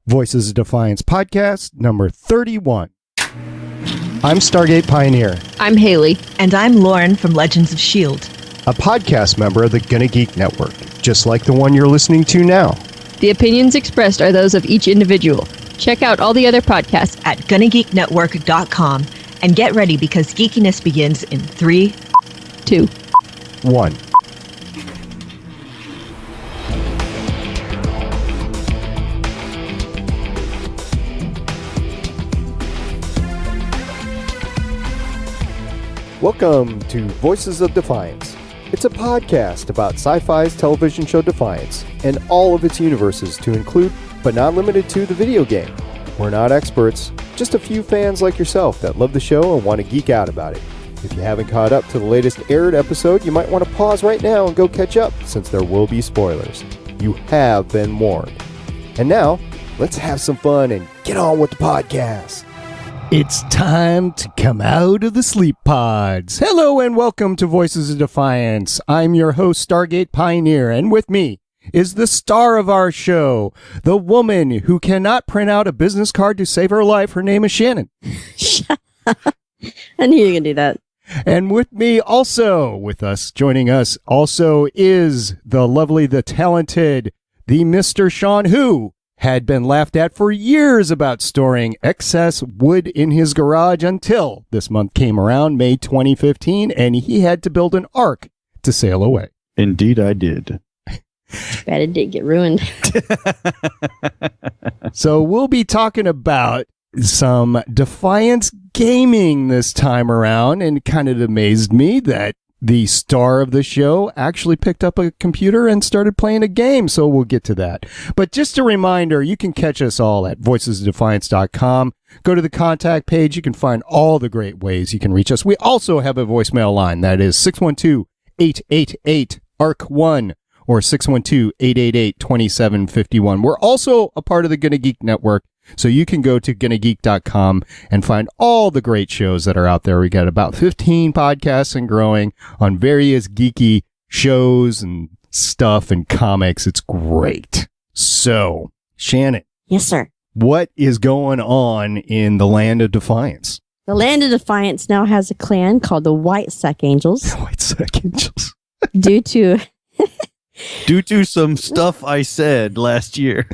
Voices of Defiance podcast number 31. I'm Stargate Pioneer. I'm Haley. And I'm Lauren from Legends of S.H.I.E.L.D., a podcast member of the GonnaGeek network, just like the one you're listening to now. The opinions expressed are those of each individual. Check out all the other podcasts at GonnaGeekNetwork.com and get ready because geekiness begins in 3, 2, 1. Welcome to Voices of Defiance. It's a podcast about sci-fi's television show Defiance and all of its universes to include, but not limited to, the video game. We're not experts, just a few fans like yourself that love the show and want to geek out about it. If you haven't caught up to the latest aired episode, you might want to pause right now and go catch up, since there will be spoilers. You have been warned. And now, let's have some fun and get on with the podcast. It's time to come out of the sleep pods. Hello and welcome to Voices of Defiance. I'm your host, Stargate Pioneer, and with me is the star of our show, the woman who cannot print out a business card to save her life. Her name is Shannon. I knew you were going to do that. And with me also, joining us also is the lovely, the talented, the Mr. Sean, who had been laughed at for years about storing excess wood in his garage until this month came around, May 2015, and he had to build an ark to sail away. Indeed, I did. Bad it did get ruined. So we'll be talking about some Defiance gaming this time around, and it kind of amazed me that the star of the show actually picked up a computer and started playing a game, so we'll get to that. But just a reminder, you can catch us all at voicesofdefiance.com. Go to the contact page. You can find all the great ways you can reach us. We also have a voicemail line. That is 612-888-ARC1 or 612-888-2751. We're also a part of the GonnaGeek network, so you can go to GonnaGeek.com and find all the great shows that are out there. We got about 15 podcasts and growing on various geeky shows and stuff and comics. It's great. So, Shannon. Yes, sir. What is going on in the Land of Defiance? The Land of Defiance now has a clan called the White Sack Angels. The White Sack Angels. Due to some stuff I said last year.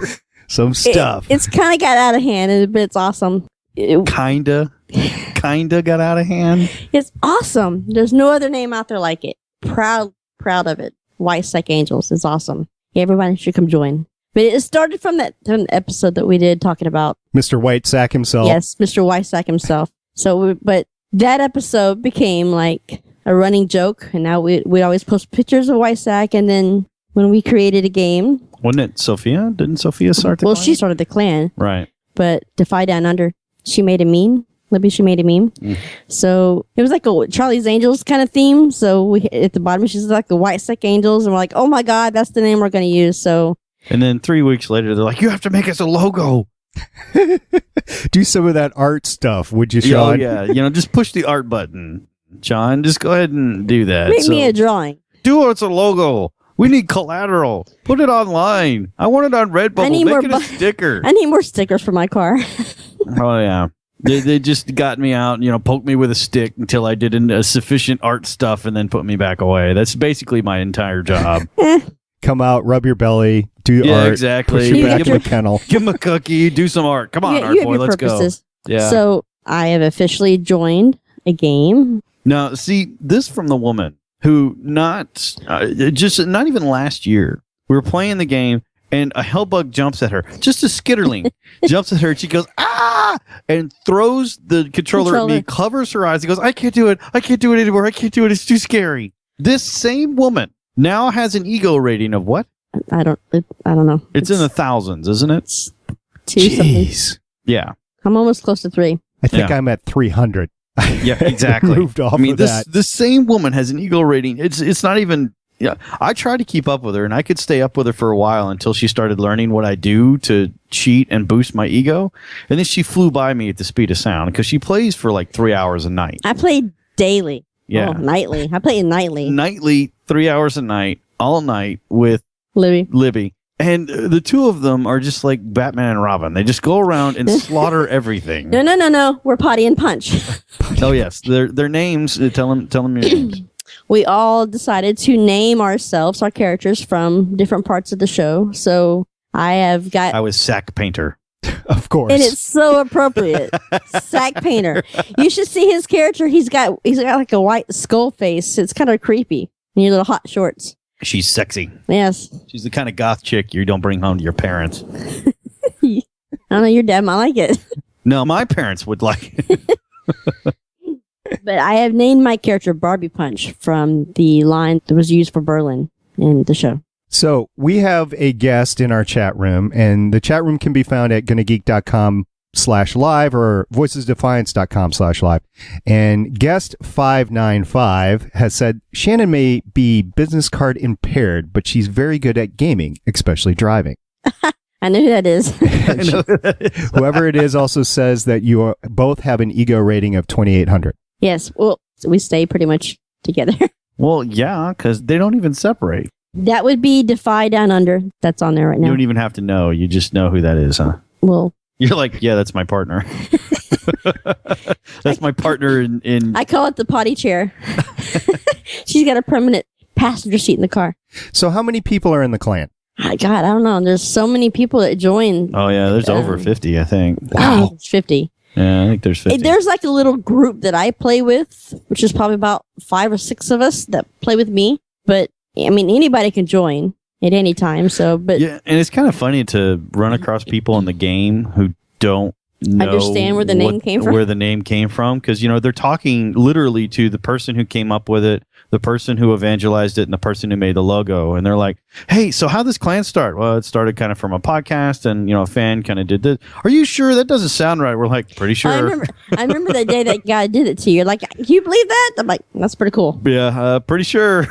Some stuff. It's kind of got out of hand, but it's awesome. Kinda got out of hand. It's awesome. There's no other name out there like it. Proud of it. White Sack Angels is awesome. Yeah, everybody should come join. But it started from that episode that we did talking about Mr. White Sack himself. Yes, Mr. White Sack himself. But that episode became like a running joke, and now we always post pictures of White Sack, and then when we created a game. Wasn't it Sophia? Didn't Sophia start the clan? Well, she started the clan. Right. But Defy Down Under, she made a meme. Libby, she made a meme. So it was like a Charlie's Angels kind of theme. So we at the bottom, she's like the White Sack Angels. And we're like, oh my God, that's the name we're going to use. So. And then 3 weeks later, they're like, you have to make us a logo. Do some of that art stuff, would you, Sean? Oh, yeah. Just push the art button, John. Just go ahead and do that. Make me a drawing. Do it's a logo. We need collateral. Put it online. I want it on Redbubble. Make it a sticker. I need more stickers for my car. Oh, yeah. They just got me out, poked me with a stick until I did a sufficient art stuff and then put me back away. That's basically my entire job. Come out, rub your belly, do art. Yeah, exactly. Push you back in the kennel. Give him a cookie, do some art. Come on, art boy, let's purposes. Go. Yeah. So I have officially joined a game. Now, see, this from the woman who not even last year, we were playing the game and a hellbug jumps at her. Just a skitterling jumps at her and she goes, ah! And throws the controller at me, covers her eyes and goes, I can't do it. I can't do it anymore. I can't do it. It's too scary. This same woman now has an ego rating of what? I don't know. It's in the thousands, isn't it? 2 something. Yeah. I'm almost close to 3. I think I'm at 300. Yeah, exactly. Moved off of that. This same woman has an ego rating. It's not even. Yeah, I tried to keep up with her, and I could stay up with her for a while until she started learning what I do to cheat and boost my ego. And then she flew by me at the speed of sound because she plays for like 3 hours a night. I play daily. Yeah, nightly. I play nightly. Nightly, 3 hours a night, all night with Libby. And the two of them are just like Batman and Robin. They just go around and slaughter everything. No. We're Potty and Punch. Oh, yes. Their names. Tell them your names. We all decided to name ourselves, our characters, from different parts of the show. So I was Sack Painter. Of course. And it's so appropriate. Sack Painter. You should see his character. He's got like a white skull face. It's kind of creepy. And your little hot shorts. She's sexy. Yes. She's the kind of goth chick you don't bring home to your parents. I don't know, your dad might like it. No, my parents would like it. But I have named my character Barbie Punch from the line that was used for Berlin in the show. So we have a guest in our chat room, and the chat room can be found at GonnaGeek.com/live or VoicesDefiance.com/live. And guest 595 has said, Shannon may be business card impaired, but she's very good at gaming, especially driving. I know who that is. Whoever it is also says that you both have an ego rating of 2,800. Yes. Well, we stay pretty much together. Well, yeah, because they don't even separate. That would be Defy Down Under. That's on there right now. You don't even have to know. You just know who that is, huh? Well, you're like, yeah, that's my partner. That's my partner in... I call it the potty chair. She's got a permanent passenger seat in the car. So how many people are in the clan? God, I don't know. There's so many people that join. Oh, yeah, there's over 50, I think. Wow. 50. Yeah, I think there's 50. There's like a little group that I play with, which is probably about 5 or 6 of us that play with me. But, I mean, anybody can join at any time. So, but yeah, and it's kind of funny to run across people in the game who don't understand where the name came from. Where the name came from, because they're talking literally to the person who came up with it, the person who evangelized it, and the person who made the logo. And they're like, "Hey, so how did this clan start?" Well, it started kind of from a podcast, and a fan kind of did this. Are you sure? That doesn't sound right. We're like, pretty sure. I remember the day that guy did it to you. You're like, can you believe that? I'm like, that's pretty cool. Yeah, pretty sure.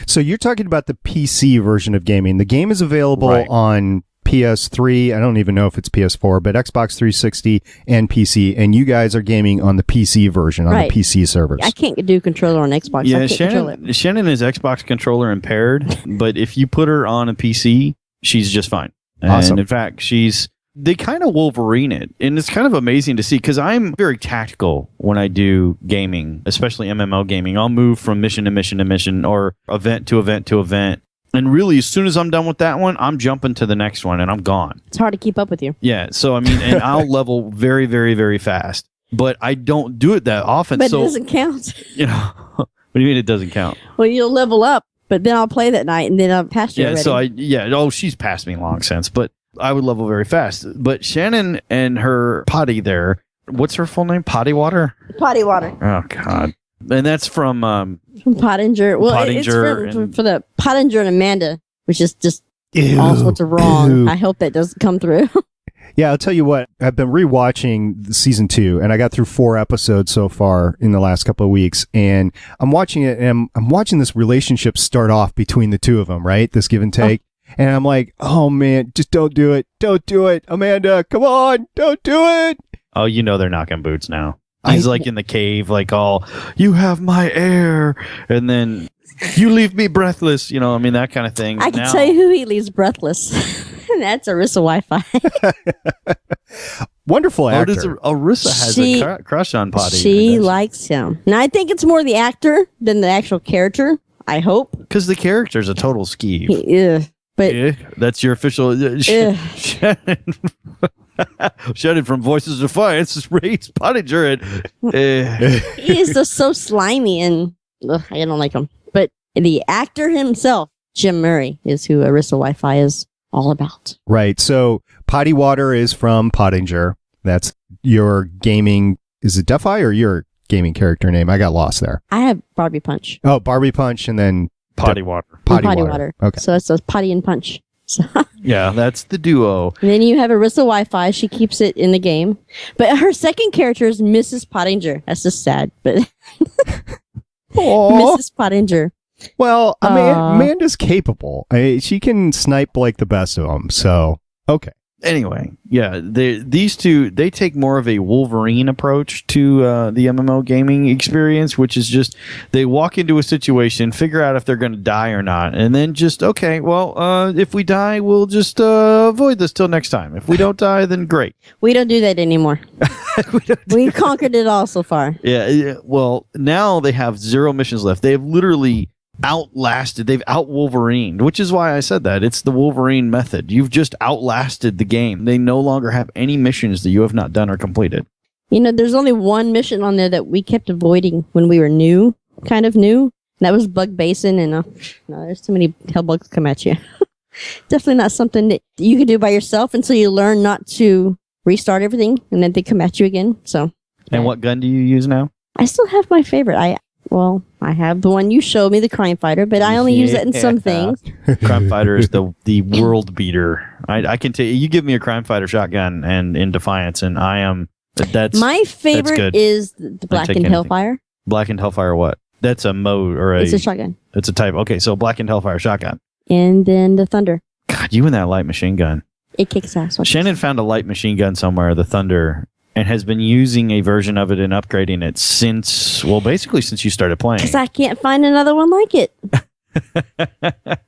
So you're talking about the PC version of gaming. The game is available on PS3. I don't even know if it's PS4, but Xbox 360 and PC. And you guys are gaming on the PC version, on the PC servers. I can't do controller on Xbox. Yeah, I can't control it. Shannon is Xbox controller impaired, but if you put her on a PC, she's just fine. Awesome. And in fact, they kind of Wolverine it. And it's kind of amazing to see, because I'm very tactical when I do gaming, especially MMO gaming. I'll move from mission to mission to mission, or event to event to event. And really, as soon as I'm done with that one, I'm jumping to the next one, and I'm gone. It's hard to keep up with you. Yeah, so I mean, and I'll level very, very, very fast. But I don't do it that often. But it doesn't count. What do you mean it doesn't count? Well, you'll level up, but then I'll play that night, and then I'll pass you already. So she's passed me long since, but I would level very fast. But Shannon and her potty there, what's her full name? Potty Water? Potty Water. Oh, God. And that's from Pottinger. Well, Pottinger it's for the Pottinger and Amanda, which is just all sorts of Ew. wrong. I hope that doesn't come through. Yeah, I'll tell you what. I've been rewatching season 2, and I got through 4 episodes so far in the last couple of weeks. And I'm watching it, and I'm watching this relationship start off between the two of them, right? This give and take. And I'm like, oh, man, just don't do it. Don't do it. Amanda, come on. Don't do it. Oh, they're knocking boots now. He's like in the cave, like all, you have my air. And then you leave me breathless. That kind of thing. I can tell you who he leaves breathless. And that's Arissa Wi-Fi. Wonderful actor. Arissa has a crush on Potty. She likes him. Now, I think it's more the actor than the actual character. I hope. Because the character's a total skeeve. But that's your official Shannon. Shannon from Voices of Defiance rates Pottinger. He is just so slimy, and I don't like him. But the actor himself, Jim Murray, is who Arissa Wi-Fi is all about. Right. So Potty Water is from Pottinger. That's your gaming. Is it Defy or your gaming character name? I got lost there. I have Barbie Punch. Oh, Barbie Punch, and then Potty Water. Potty Water. Okay. So it's Potty and Punch. So yeah, that's the duo. And then you have Arissa Wi-Fi. She keeps it in the game. But her second character is Mrs. Pottinger. That's just sad, but Mrs. Pottinger. Well, Amanda's capable. She can snipe like the best of them. So, okay. Anyway, yeah, these two, they take more of a Wolverine approach to the MMO gaming experience, which is just they walk into a situation, figure out if they're going to die or not, and then just, okay, well, if we die, we'll just avoid this till next time. If we don't die, then great. We don't do that anymore. We've conquered it all so far. Yeah, well, now they have 0 missions left. They have literally they've out Wolverined, which is why I said that. It's the Wolverine method. You've just outlasted the game. They no longer have any missions that you have not done or completed. You know, there's only one mission on there that we kept avoiding when we were kind of new. And that was Bug Basin, and no, there's too many hell bugs come at you. Definitely not something that you can do by yourself until you learn not to restart everything, and then they come at you again. So. And what gun do you use now? I still have my favorite. I have the one you showed me, the Crime Fighter, but I only use it in some things. Crime Fighter is the world beater. I can tell you, you give me a Crime Fighter shotgun and in Defiance, and I am. That's my favorite is the Blackened Hellfire. Blackened Hellfire, what? That's a mode or It's a shotgun. It's a type. Okay, so Blackened Hellfire shotgun. And then the Thunder. God, you and that light machine gun. It kicks ass. Shannon found a light machine gun somewhere, the Thunder, and has been using a version of it and upgrading it basically since you started playing. Because I can't find another one like it.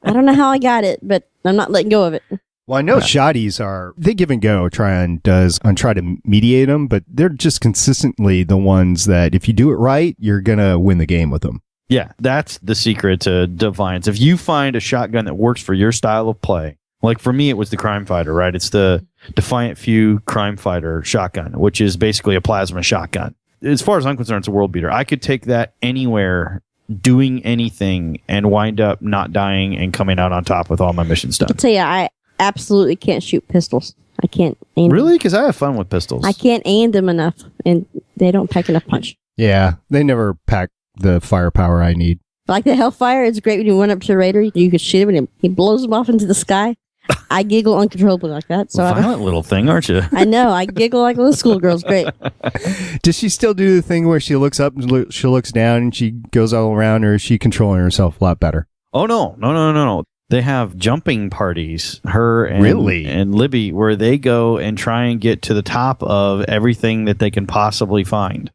I don't know how I got it, but I'm not letting go of it. Well, I know shotties they give and go, try to mediate them, but they're just consistently the ones that if you do it right, you're going to win the game with them. Yeah, that's the secret to Defiance. If you find a shotgun that works for your style of play, like for me, it was the Crime Fighter, right? It's the Defiant Few Crime Fighter shotgun, which is basically a plasma shotgun. As far as I'm concerned, it's a world beater. I could take that anywhere, doing anything, and wind up not dying and coming out on top with all my missions done. I'll tell you, I absolutely can't shoot pistols. I can't aim Really? Because I have fun with pistols. I can't aim them enough, and they don't pack enough punch. Yeah, they never pack the firepower I need. Like the Hellfire, it's great when you run up to a raider. You can shoot him, and he blows them off into the sky. I giggle uncontrollably like that. So violent little thing, aren't you? I know. I giggle like a little schoolgirl. It's great. Does she still do the thing where she looks up and she looks down and she goes all around, or is she controlling herself a lot better? Oh, no. They have jumping parties, her and Libby, where they go and try and get to the top of everything that they can possibly find.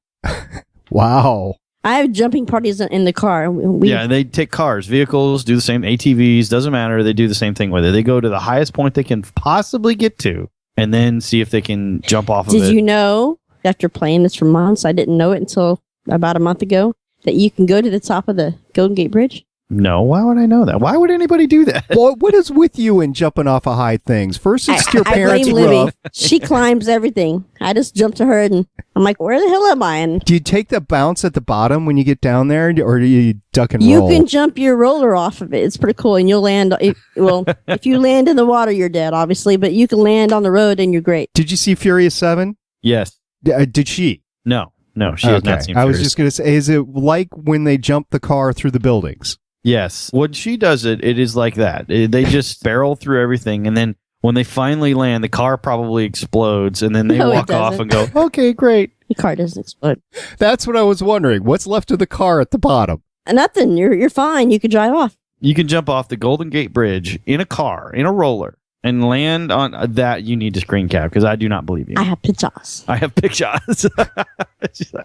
Wow. I have jumping parties in the car. Yeah, they take cars, vehicles, do the same, ATVs, doesn't matter. They do the same thing with it. They go to the highest point they can possibly get to and then see if they can jump off of it. Did you know, after playing this for months, I didn't know it until about a month ago, that you can go to the top of the Golden Gate Bridge? No, why would I know that? Why would anybody do that? Well, what is with you and jumping off of high things? First, it's your parents' I blame roof. Libby. She climbs everything. I just jump to her, and I'm like, where the hell am I? And do you take the bounce at the bottom when you get down there, or do you duck and roll? You can jump your roller off of it. It's pretty cool, and you'll land. If you land in the water, you're dead, obviously, but you can land on the road, and you're great. Did you see Furious 7? Yes. Did she? No, she has not seen Furious. I was just going to say, is it like when they jump the car through the buildings? Yes. When she does it, it is like that. They just barrel through everything, and then when they finally land, the car probably explodes, and then they walk off and go, okay, great. The car doesn't explode. That's what I was wondering. What's left of the car at the bottom? Nothing. You're fine. You can drive off. You can jump off the Golden Gate Bridge in a car, in a roller, and land on that. You need to screen cap, because I do not believe you. I have pictures. I have pictures.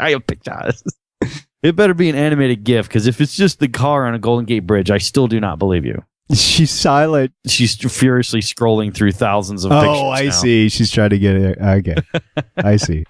I have pictures. It better be an animated GIF, because if it's just the car on a Golden Gate Bridge, I still do not believe you. She's silent. She's furiously scrolling through thousands of pictures. Oh, I see. She's trying to get it. Okay. I see.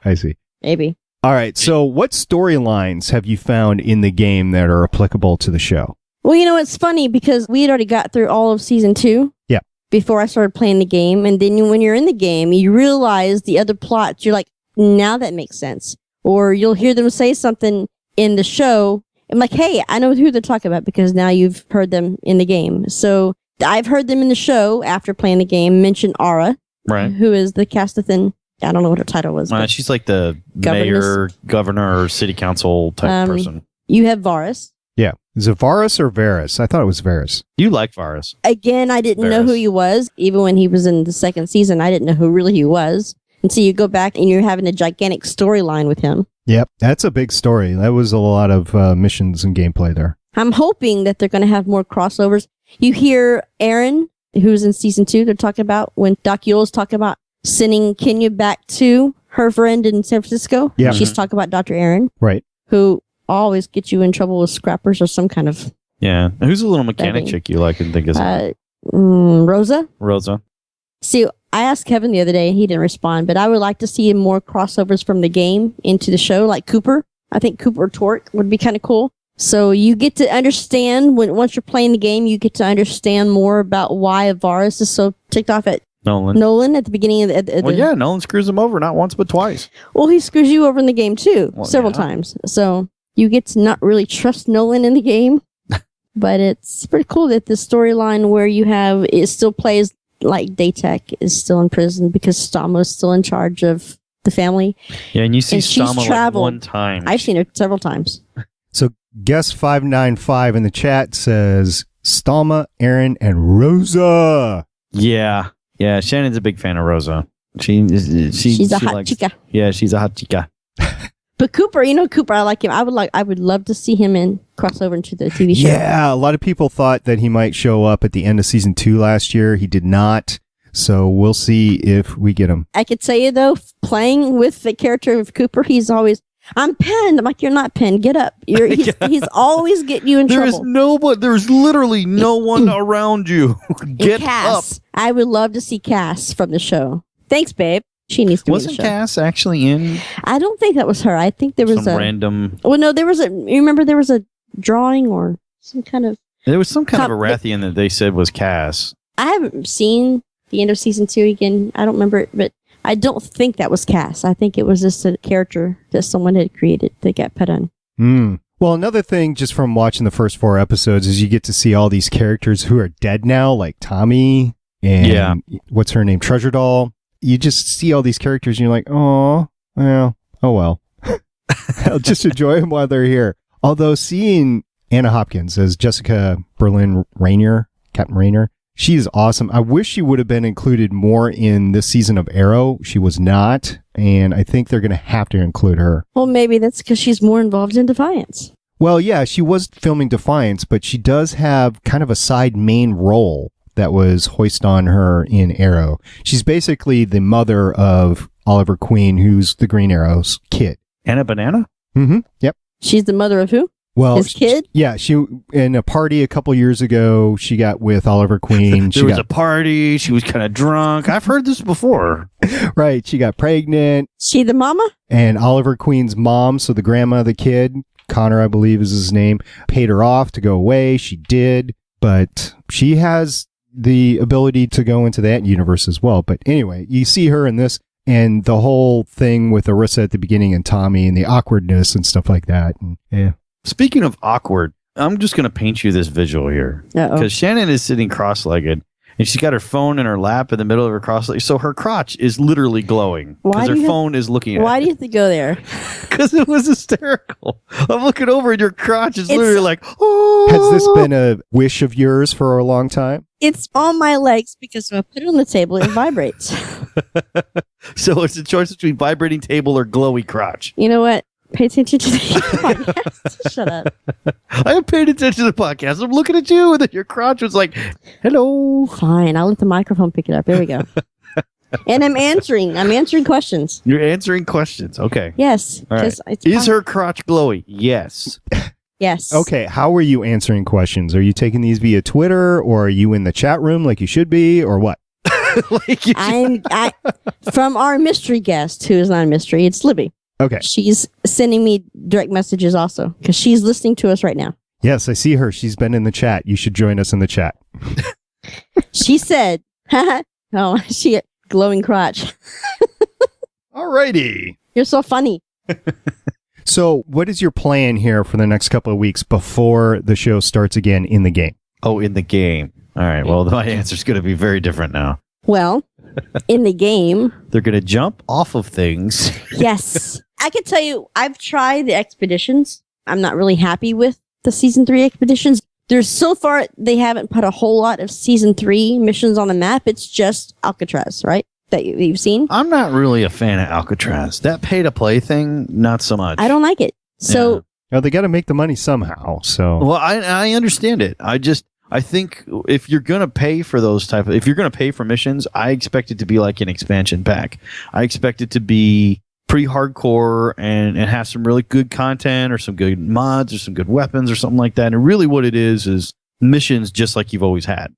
Maybe. All right. So what storylines have you found in the game that are applicable to the show? Well, it's funny because we had already got through all of season 2. Yeah. Before I started playing the game. And then when you're in the game, you realize the other plots. You're like, now that makes sense. Or you'll hear them say something in the show. I'm like, hey, I know who they're talking about because now you've heard them in the game. So I've heard them in the show after playing the game mention Ara, right? Who is the Castathan. I don't know what her title was. She's like the mayor, governor, or city council type person. You have Varus. Yeah. Is it Varus or Varys? I thought it was Varys. You like Varus. Again, I didn't know who he was. Even when he was in the second season, I didn't know who really he was. And so you go back and you're having a gigantic storyline with him. Yep, that's a big story. That was a lot of missions and gameplay there. I'm hoping that they're going to have more crossovers. You hear Aaron, who's in season 2, they're talking about when Doc Yule's talking about sending Kenya back to her friend in San Francisco. Yeah. She's talking about Dr. Aaron, Right. who always gets you in trouble with scrappers or some kind of Yeah. Who's the little mechanic thing. chick you like and think is Rosa. Rosa? See, I asked Kevin the other day and he didn't respond, but I would like to see more crossovers from the game into the show, like Cooper. I think Cooper Torque would be kind of cool. So you get to understand once you're playing the game, you get to understand more about why Avaris is so ticked off at Nolan at the beginning of the. Well, yeah, Nolan screws him over not once but twice. Well, he screws you over in the game too, Well, several yeah. times. So you get to not really trust Nolan in the game, but it's pretty cool that the storyline where you have it still plays like Daytech is still in prison because Stama's still in charge of the family. Yeah, and you see And she's Stama like traveled. one time. I've seen her several times. So guest 595 in the chat says Stalma, Aaron, and Rosa. Yeah. Yeah, Shannon's a big fan of Rosa. She's a hot chica. Yeah, she's a hot chica. But Cooper, Cooper, I like him. I would love to see him crossover into the TV show. Yeah, a lot of people thought that he might show up at the end of season 2 last year. He did not. So we'll see if we get him. I could tell you though, playing with the character of Cooper, he's always, I'm pinned. I'm like, you're not pinned. Get up. He's always getting you in trouble. There's literally no one around you. Get up. Cass. I would love to see Cass from the show. Thanks, babe. She needs to Wasn't be in the show. Cass actually in I don't think that was her. I think there was some random... Well, no, there was you remember there was a drawing or some kind of... There was some kind of a Rathian that they said was Cass. I haven't seen the end of season 2 again. I don't remember it, but I don't think that was Cass. I think it was just a character that someone had created that got put on. Well, another thing just from watching the first 4 episodes is you get to see all these characters who are dead now, like Tommy and what's her name? Treasure Doll. You just see all these characters and you're like, oh well. I'll just enjoy them while they're here. Although seeing Anna Hopkins as Jessica Berlin Rainier, Captain Rainier, she is awesome. I wish she would have been included more in this season of Arrow. She was not, and I think they're going to have to include her. Well, maybe that's because she's more involved in Defiance. Well, yeah, she was filming Defiance, but she does have kind of a side main role that was hoisted on her in Arrow. She's basically the mother of Oliver Queen, who's the Green Arrow's kid. Anna Banana? Mm-hmm. Yep. She's the mother of who? Well, his kid? She in a party a couple years ago, she got with Oliver Queen. There was a party. She was kind of drunk. I've heard this before. Right. She got pregnant. She the mama? And Oliver Queen's mom, so the grandma of the kid, Connor, I believe is his name, paid her off to go away. She did, but she has the ability to go into that universe as well. But anyway, you see her in this and the whole thing with Arissa at the beginning and Tommy and the awkwardness and stuff like that. And, yeah. Speaking of awkward, I'm just going to paint you this visual here. Because Shannon is sitting cross-legged and she's got her phone in her lap in the middle of her cross-legged. So her crotch is literally glowing because her phone is looking at Why it. do you have to go there? Because it was hysterical. I'm looking over and your crotch is literally like, oh. Has this been a wish of yours for a long time? It's on my legs because when I put it on the table, it vibrates. So it's a choice between vibrating table or glowy crotch. You know what? Pay attention to the podcast. Shut up. I have paid attention to the podcast. I'm looking at you and then your crotch was like, hello. Fine. I'll let the microphone pick it up. There we go. And I'm answering questions. You're answering questions. Okay. Yes. All right. Is her crotch glowy? Yes. Yes. Okay. How are you answering questions? Are you taking these via Twitter or are you in the chat room like you should be or what? I from our mystery guest, who is not a mystery, it's Libby. Okay. She's sending me direct messages also because she's listening to us right now. Yes, I see her. She's been in the chat. You should join us in the chat. She said, oh, she glowing crotch. Alrighty. You're so funny. So what is your plan here for the next couple of weeks before the show starts again in the game? Oh, in the game. All right. Well, my answer is going to be very different now. Well, in the game. They're going to jump off of things. Yes. I can tell you, I've tried the expeditions. I'm not really happy with the season 3 expeditions. There's so far, they haven't put a whole lot of season 3 missions on the map. It's just Alcatraz, right? That you've seen. I'm not really a fan of Alcatraz. That pay-to-play thing, not so much. I don't like it. So, Well, they got to make the money somehow. So, well, I understand it. I think if you're going to pay for if you're going to pay for missions, I expect it to be like an expansion pack. I expect it to be pretty hardcore and have some really good content or some good mods or some good weapons or something like that. And really what it is missions just like you've always had.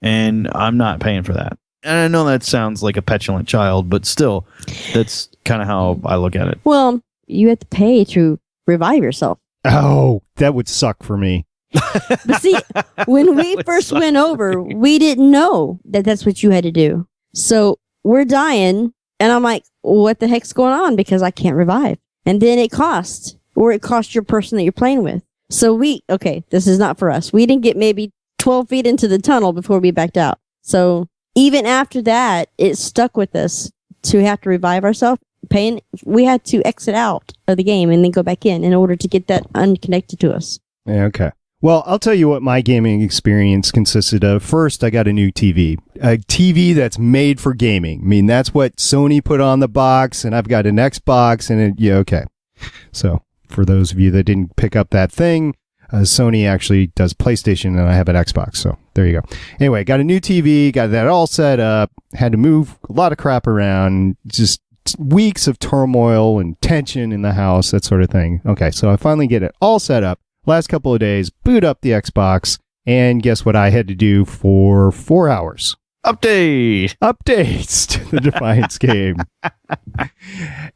And I'm not paying for that. And I know that sounds like a petulant child, but still, that's kind of how I look at it. Well, you have to pay to revive yourself. Oh, that would suck for me. But see, when we first went over, we didn't know that that's what you had to do. So we're dying, and I'm like, what the heck's going on? Because I can't revive. And then it costs your person that you're playing with. So this is not for us. We didn't get maybe 12 feet into the tunnel before we backed out. So even after that, it stuck with us to have to revive ourselves. We had to exit out of the game and then go back in order to get that unconnected to us. Yeah, okay. Well, I'll tell you what my gaming experience consisted of. First, I got a new TV. A TV that's made for gaming. I mean, that's what Sony put on the box, and I've got an Xbox, and okay. So, for those of you that didn't pick up that thing, Sony actually does PlayStation, and I have an Xbox, so there you go. Anyway, got a new TV, got that all set up, had to move a lot of crap around, just weeks of turmoil and tension in the house, that sort of thing. Okay, so I finally get it all set up. Last couple of days, boot up the Xbox, and guess what I had to do for 4 hours? Updates to the Defiance game.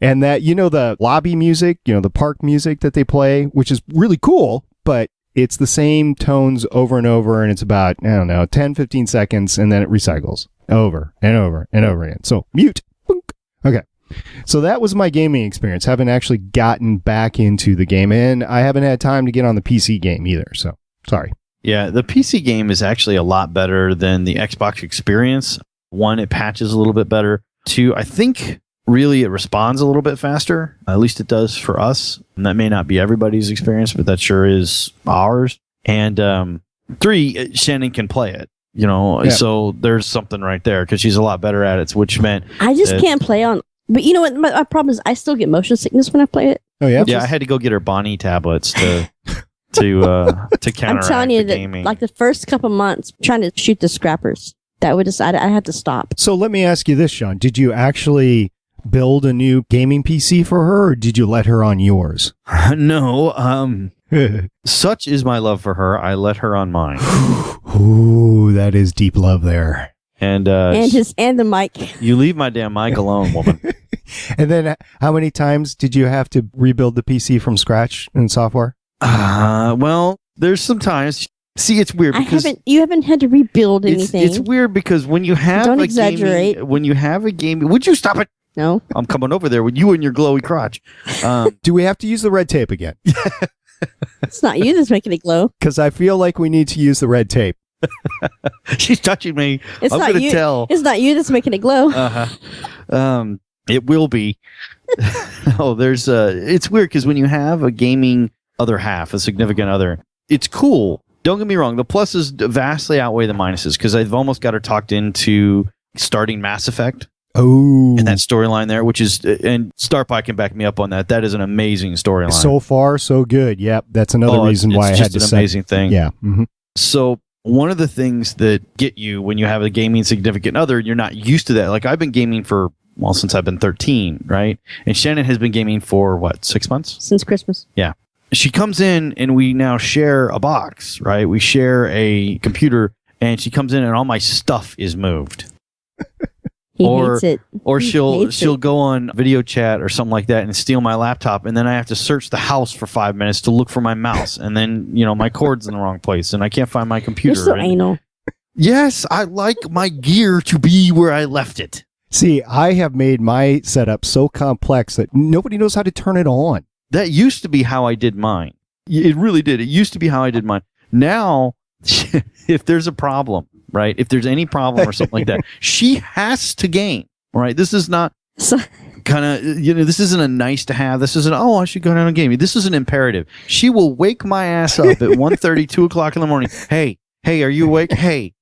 And that, the lobby music, the park music that they play, which is really cool, but it's the same tones over and over, and it's about, 10, 15 seconds, and then it recycles over and over and over again. So, mute. Boink. Okay. So that was my gaming experience. Haven't actually gotten back into the game, and I haven't had time to get on the PC game either. So, sorry. Yeah, the PC game is actually a lot better than the Xbox experience. One, it patches a little bit better. Two, I think really it responds a little bit faster. At least it does for us. And that may not be everybody's experience, but that sure is ours. And three, Shannon can play it. So there's something right there because she's a lot better at it, which meant I just can't play on. But you know what? My problem is I still get motion sickness when I play it. Oh yeah. Yeah, I had to go get her Bonnie tablets to counteract I'm telling you the that, gaming. like the first couple months trying to shoot the scrappers, that would decide I had to stop. So let me ask you this, Sean. Did you actually build a new gaming PC for her, or did you let her on yours? No. Such is my love for her. I let her on mine. Ooh, that is deep love there. And the mic. You leave my damn mic alone, woman. And then how many times did you have to rebuild the PC from scratch in software? Well, there's some times. See, it's weird because you haven't had to rebuild anything. It's weird because when you have Don't exaggerate. When you have a game, would you stop it? No. I'm coming over there with you and your glowy crotch. Do we have to use the red tape again? It's not you that's making it glow. Because I feel like we need to use the red tape. She's touching me. It's I'm not going to you. tell. It's not you that's making it glow. It will be. It's weird because when you have a gaming other half, a significant other, it's cool. Don't get me wrong. The pluses vastly outweigh the minuses because I've almost got her talked into starting Mass Effect. Oh. And that storyline there, which is, and Starpie can back me up on that. That is an amazing storyline. So far, so good. Yep. That's another reason why I had to It's just an amazing thing. Yeah. Mm-hmm. So one of the things that get you when you have a gaming significant other, you're not used to that. Like I've been gaming since I've been 13, right? And Shannon has been gaming for 6 months? Since Christmas. Yeah. She comes in and we now share a box, right? We share a computer and she comes in and all my stuff is moved. He hates it. Or she'll go on video chat or something like that and steal my laptop, and then I have to search the house for 5 minutes to look for my mouse, and then my cord's in the wrong place, and I can't find my computer. You're so anal. Yes, I like my gear to be where I left it. See, I have made my setup so complex that nobody knows how to turn it on. That used to be how I did mine. It really did. It used to be how I did mine. Now, if there's a problem, right? If there's any problem or something like that, she has to game, right? This is not kind of, this isn't a nice to have. This isn't, I should go down and game. This is an imperative. She will wake my ass up at 1:30, 2 o'clock in the morning. Hey, are you awake? Hey,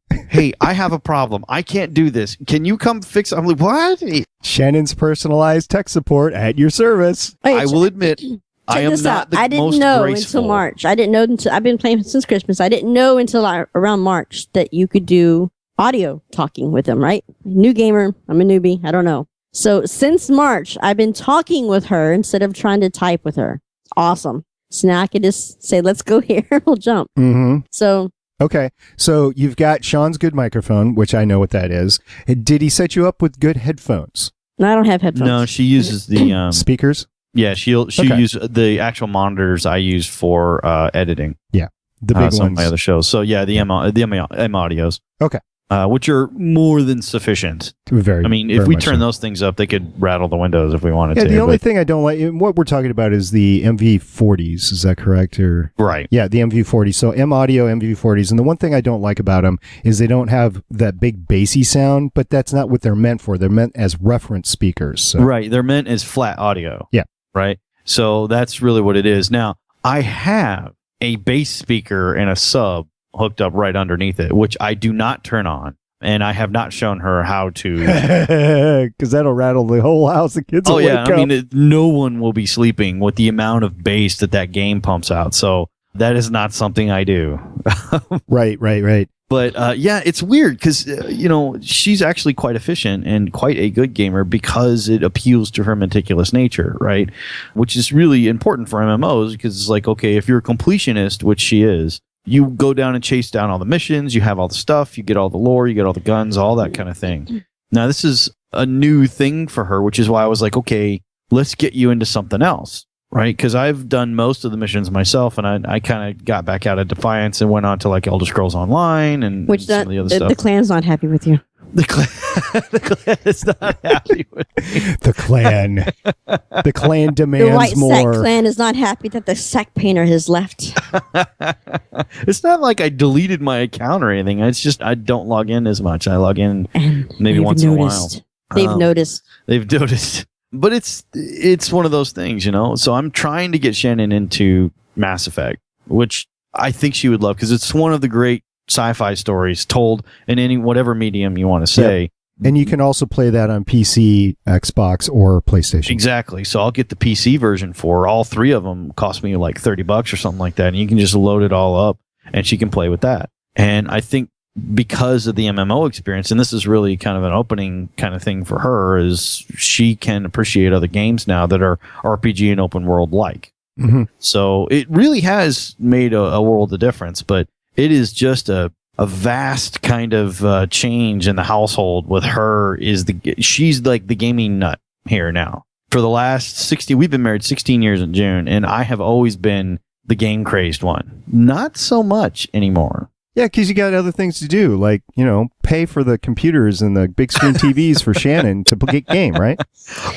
I have a problem. I can't do this. Can you come fix it? I'm like, what? Shannon's personalized tech support at your service. I will admit, I am this not out. the I didn't most know graceful. until March. I didn't know until I've been playing since Christmas. I didn't know until around March that you could do audio talking with them, right? New gamer. I'm a newbie. I don't know. So since March, I've been talking with her instead of trying to type with her. Awesome. So now I can just say, let's go here. We'll jump. Mm-hmm. So Okay. So you've got Sean's good microphone, which I know what that is. Did he set you up with good headphones? I don't have headphones. No, she uses the Speakers? yeah. She'll Okay. use the actual monitors I use for editing. The big some of ones. my other shows. So yeah, the M audios. Okay. Which are more than sufficient. Very. I mean, if very we much turn so. those things up, they could rattle the windows if we wanted Yeah, to. the only but- thing I don't like, what we're talking about is the MV40s. Is that correct? Or right. yeah, the MV40s. So M Audio MV40s. And the one thing I don't like about them is they don't have that big bassy sound, but that's not what they're meant for. They're meant as reference speakers. So. Right. They're meant as flat audio. Yeah. Right. So that's really what it is. Now, I have a bass speaker and a sub hooked up right underneath it, which I do not turn on. And I have not shown her how to. Because that'll rattle the whole house. The kids will Oh, yeah. wake I mean, up. no one will be sleeping with the amount of bass that game pumps out. So that is not something I do. Right. But yeah, it's weird because, she's actually quite efficient and quite a good gamer because it appeals to her meticulous nature, right? Which is really important for MMOs because it's like, okay, if you're a completionist, which she is, you go down and chase down all the missions, you have all the stuff, you get all the lore, you get all the guns, all that kind of thing. Now, this is a new thing for her, which is why I was like, okay, let's get you into something else. Right, because I've done most of the missions myself, and I kind of got back out of Defiance and went on to like Elder Scrolls Online and which some of the other the stuff. clan's not happy with you. The clan is not happy with me. The clan The demands White Sack more. clan is not happy that the sack painter has left. It's not like I deleted my account or anything. It's just I don't log in as much. I log in And maybe they've once noticed. in a while. They've noticed. They've noticed. But it's one of those things, So I'm trying to get Shannon into Mass Effect, which I think she would love because it's one of the great sci-fi stories told in whatever medium you want to say. And you can also play that on PC, Xbox, or PlayStation. Exactly. So I'll get the PC version for her. All three of them cost me like $30 or something like that. And you can just load it all up and she can play with that. And I think because of the MMO experience, and this is really kind of an opening kind of thing for her, is she can appreciate other games now that are RPG and open world like. Mm-hmm. So it really has made a world of difference, but it is just a vast kind of change in the household with her. She's like the gaming nut here now. For the last we've been married 16 years in June, and I have always been the game crazed one. Not so much anymore. Yeah, because you got other things to do, like, pay for the computers and the big screen TVs for Shannon to get game, right?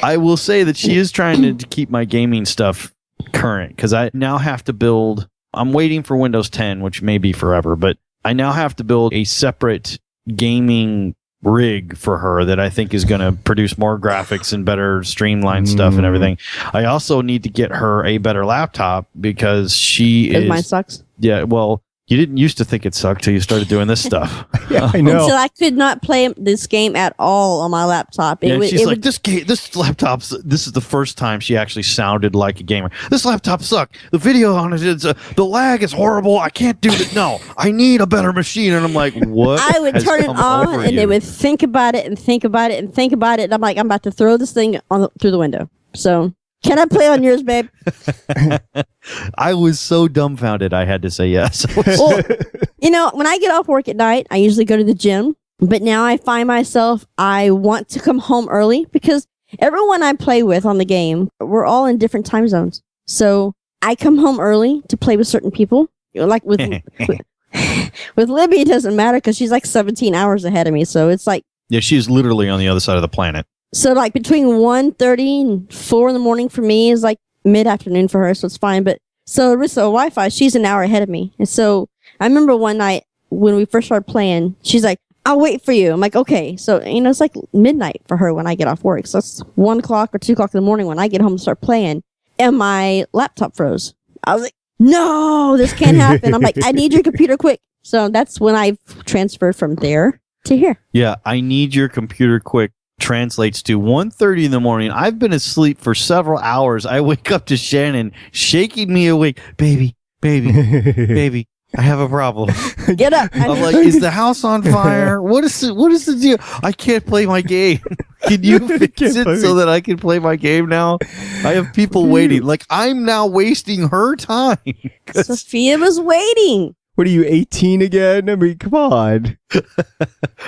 I will say that she is trying to keep my gaming stuff current because I now have to build. I'm waiting for Windows 10, which may be forever, but I now have to build a separate gaming rig for her that I think is going to produce more graphics and better streamlined stuff and everything. I also need to get her a better laptop because Mine sucks. Yeah, well, you didn't used to think it sucked till you started doing this stuff. Yeah, I know. Until I could not play this game at all on my laptop. She's like, this laptop's. This is the first time she actually sounded like a gamer. This laptop sucked. The video on it is the lag is horrible. I can't do it. No, I need a better machine. And I'm like, what? I would has turn it come on over and you? it would think about it and think about it and think about it. And I'm like, I'm about to throw this thing through the window. So can I play on yours, babe? I was so dumbfounded. I had to say yes. Well, when I get off work at night, I usually go to the gym. But now I find myself, I want to come home early because everyone I play with on the game, we're all in different time zones. So I come home early to play with certain people. Like with Libby, it doesn't matter because she's like 17 hours ahead of me. So it's like, Yeah, she's literally on the other side of the planet. so like between 1:30 and 4 in the morning for me is like mid-afternoon for her. So it's fine. But so Arissa Wi-Fi, she's an hour ahead of me. And so I remember one night when we first started playing, she's like, I'll wait for you. I'm like, okay. So, it's like midnight for her when I get off work. So it's 1 o'clock or 2 o'clock in the morning when I get home and start playing. And my laptop froze. I was like, no, this can't happen. I'm like, I need your computer quick. So that's when I transferred from there to here. Yeah, I need your computer quick translates to 1:30 in the morning. I've been asleep for several hours. I wake up to Shannon shaking me awake. Baby, baby, I have a problem. Get up. I'm like, is the house on fire? What is the deal? I can't play my game. Can you fix it so that I can play my game now? I have people waiting. Like, I'm now wasting her time. Sophia was waiting. What are you, 18 again? I mean, come on.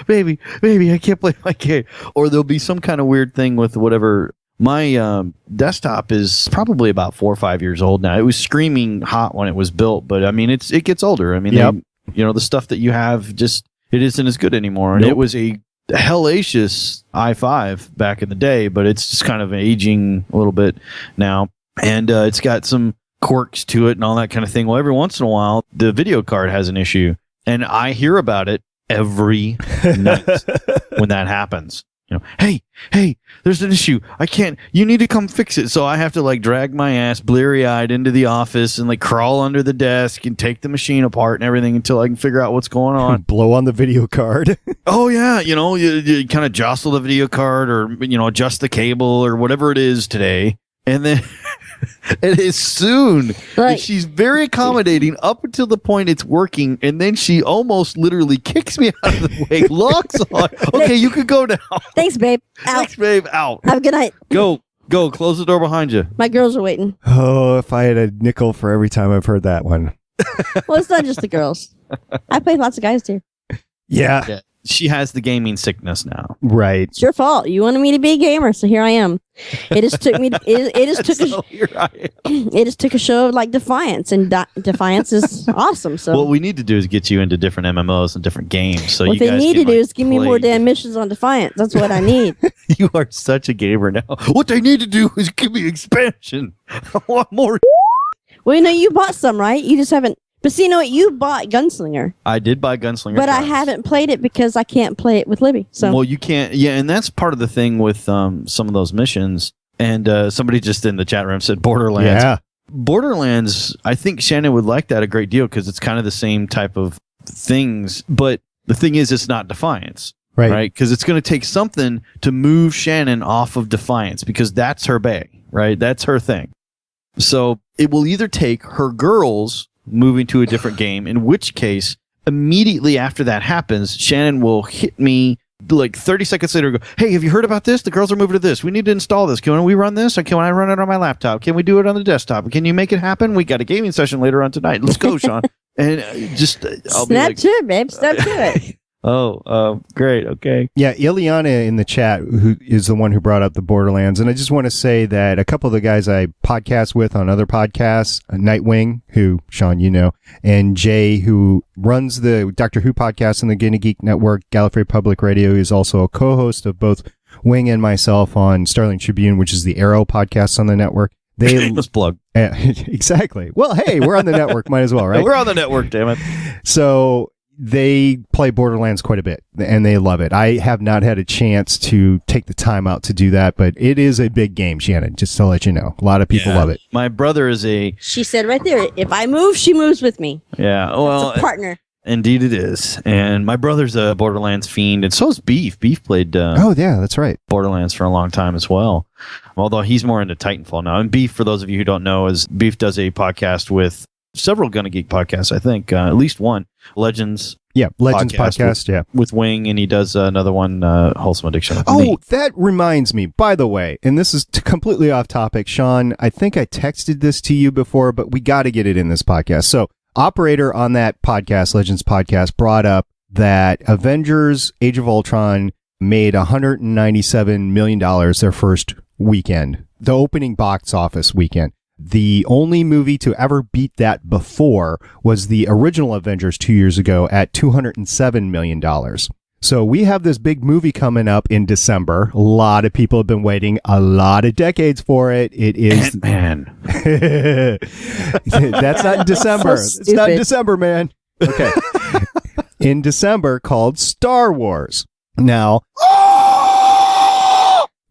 baby, I can't play my game. Or there'll be some kind of weird thing with whatever. My desktop is probably about 4 or 5 years old now. It was screaming hot when it was built, but I mean, it gets older. I mean, the stuff that you have just, it isn't as good anymore. And it was a hellacious i5 back in the day, but it's just kind of aging a little bit now. And it's got some quirks to it and all that kind of thing. Well, every once in a while, the video card has an issue, and I hear about it every night when that happens. You know, hey, there's an issue. I can't. You need to come fix it. So I have to like drag my ass bleary-eyed into the office and like crawl under the desk and take the machine apart and everything until I can figure out what's going on. Blow on the video card. Oh yeah, you kind of jostle the video card or adjust the cable or whatever it is today, and then. It is soon. Right. She's very accommodating up until the point it's working, and then she almost literally kicks me out of the way, locks on. Okay, you can go now. Thanks, babe. Out. Thanks, babe. Out. Have a good night. Go. Close the door behind you. My girls are waiting. Oh, if I had a nickel for every time I've heard that one. Well, it's not just the girls. I play lots of guys too. Yeah. She has the gaming sickness now. Right. It's your fault. You wanted me to be a gamer, so here I am. It just took me. It just took. So here I am. It just took a show like Defiance, and Defiance is awesome. So what we need to do is get you into different MMOs and different games. So what you they guys need to can, do is give me play. more damn missions on Defiance. That's what I need. You are such a gamer now. What they need to do is give me expansion. I want more. Well, you bought some, right? You just haven't. But see, you bought Gunslinger. I did buy Gunslinger, but I cards. haven't played it because I can't play it with Libby. So well, you can't. Yeah, and that's part of the thing with some of those missions. And somebody just in the chat room said Borderlands. Yeah. Borderlands, I think Shannon would like that a great deal because it's kind of the same type of things. But the thing is, it's not Defiance. Right? Because it's going to take something to move Shannon off of Defiance because that's her bag, right? That's her thing. So it will either take her girls moving to a different game, in which case, immediately after that happens, Shannon will hit me like 30 seconds later and go, hey, have you heard about this? The girls are moving to this. We need to install this. Can we run this? Or can I run it on my laptop? Can we do it on the desktop? Can you make it happen? We got a gaming session later on tonight. Let's go, Sean. And I'll be like, to it, babe. Snap to it. Oh, great. Okay. Yeah, Ileana in the chat, who is the one who brought up the Borderlands. And I just want to say that a couple of the guys I podcast with on other podcasts, Nightwing, who, Sean, and Jay, who runs the Doctor Who podcast on the GonnaGeek Network, Gallifrey Public Radio, is also a co-host of both Wing and myself on Starling Tribune, which is the Arrow podcast on the network. Let's plug. Exactly. Well, hey, we're on the network. Might as well, right? We're on the network, damn it. So they play Borderlands quite a bit, and they love it. I have not had a chance to take the time out to do that, but it is a big game, Shannon, just to let you know. A lot of people love it. My brother is She said right there, if I move, she moves with me. Yeah, well, it's a partner. Indeed it is. And my brother's a Borderlands fiend, and so is Beef. Beef played oh, yeah, that's right. Borderlands for a long time as well, although he's more into Titanfall now. And Beef, for those of you who don't know, Beef does a podcast with several GonnaGeek podcasts, I think, at least one. Legends podcast, with Wing, and he does another one, Wholesome Addiction. Oh, that reminds me, by the way, and this is completely off topic, Sean, I think I texted this to you before, but we got to get it in this podcast. So, operator on that podcast, Legends podcast, brought up that Avengers Age of Ultron made $197 million their first weekend, the opening box office weekend. The only movie to ever beat that before was the original Avengers 2 years ago at $207 million. So we have this big movie coming up in December. A lot of people have been waiting a lot of decades for it. It is... Ant-Man. That's not in December. So it's not in December, man. Okay. In December, called Star Wars. Now...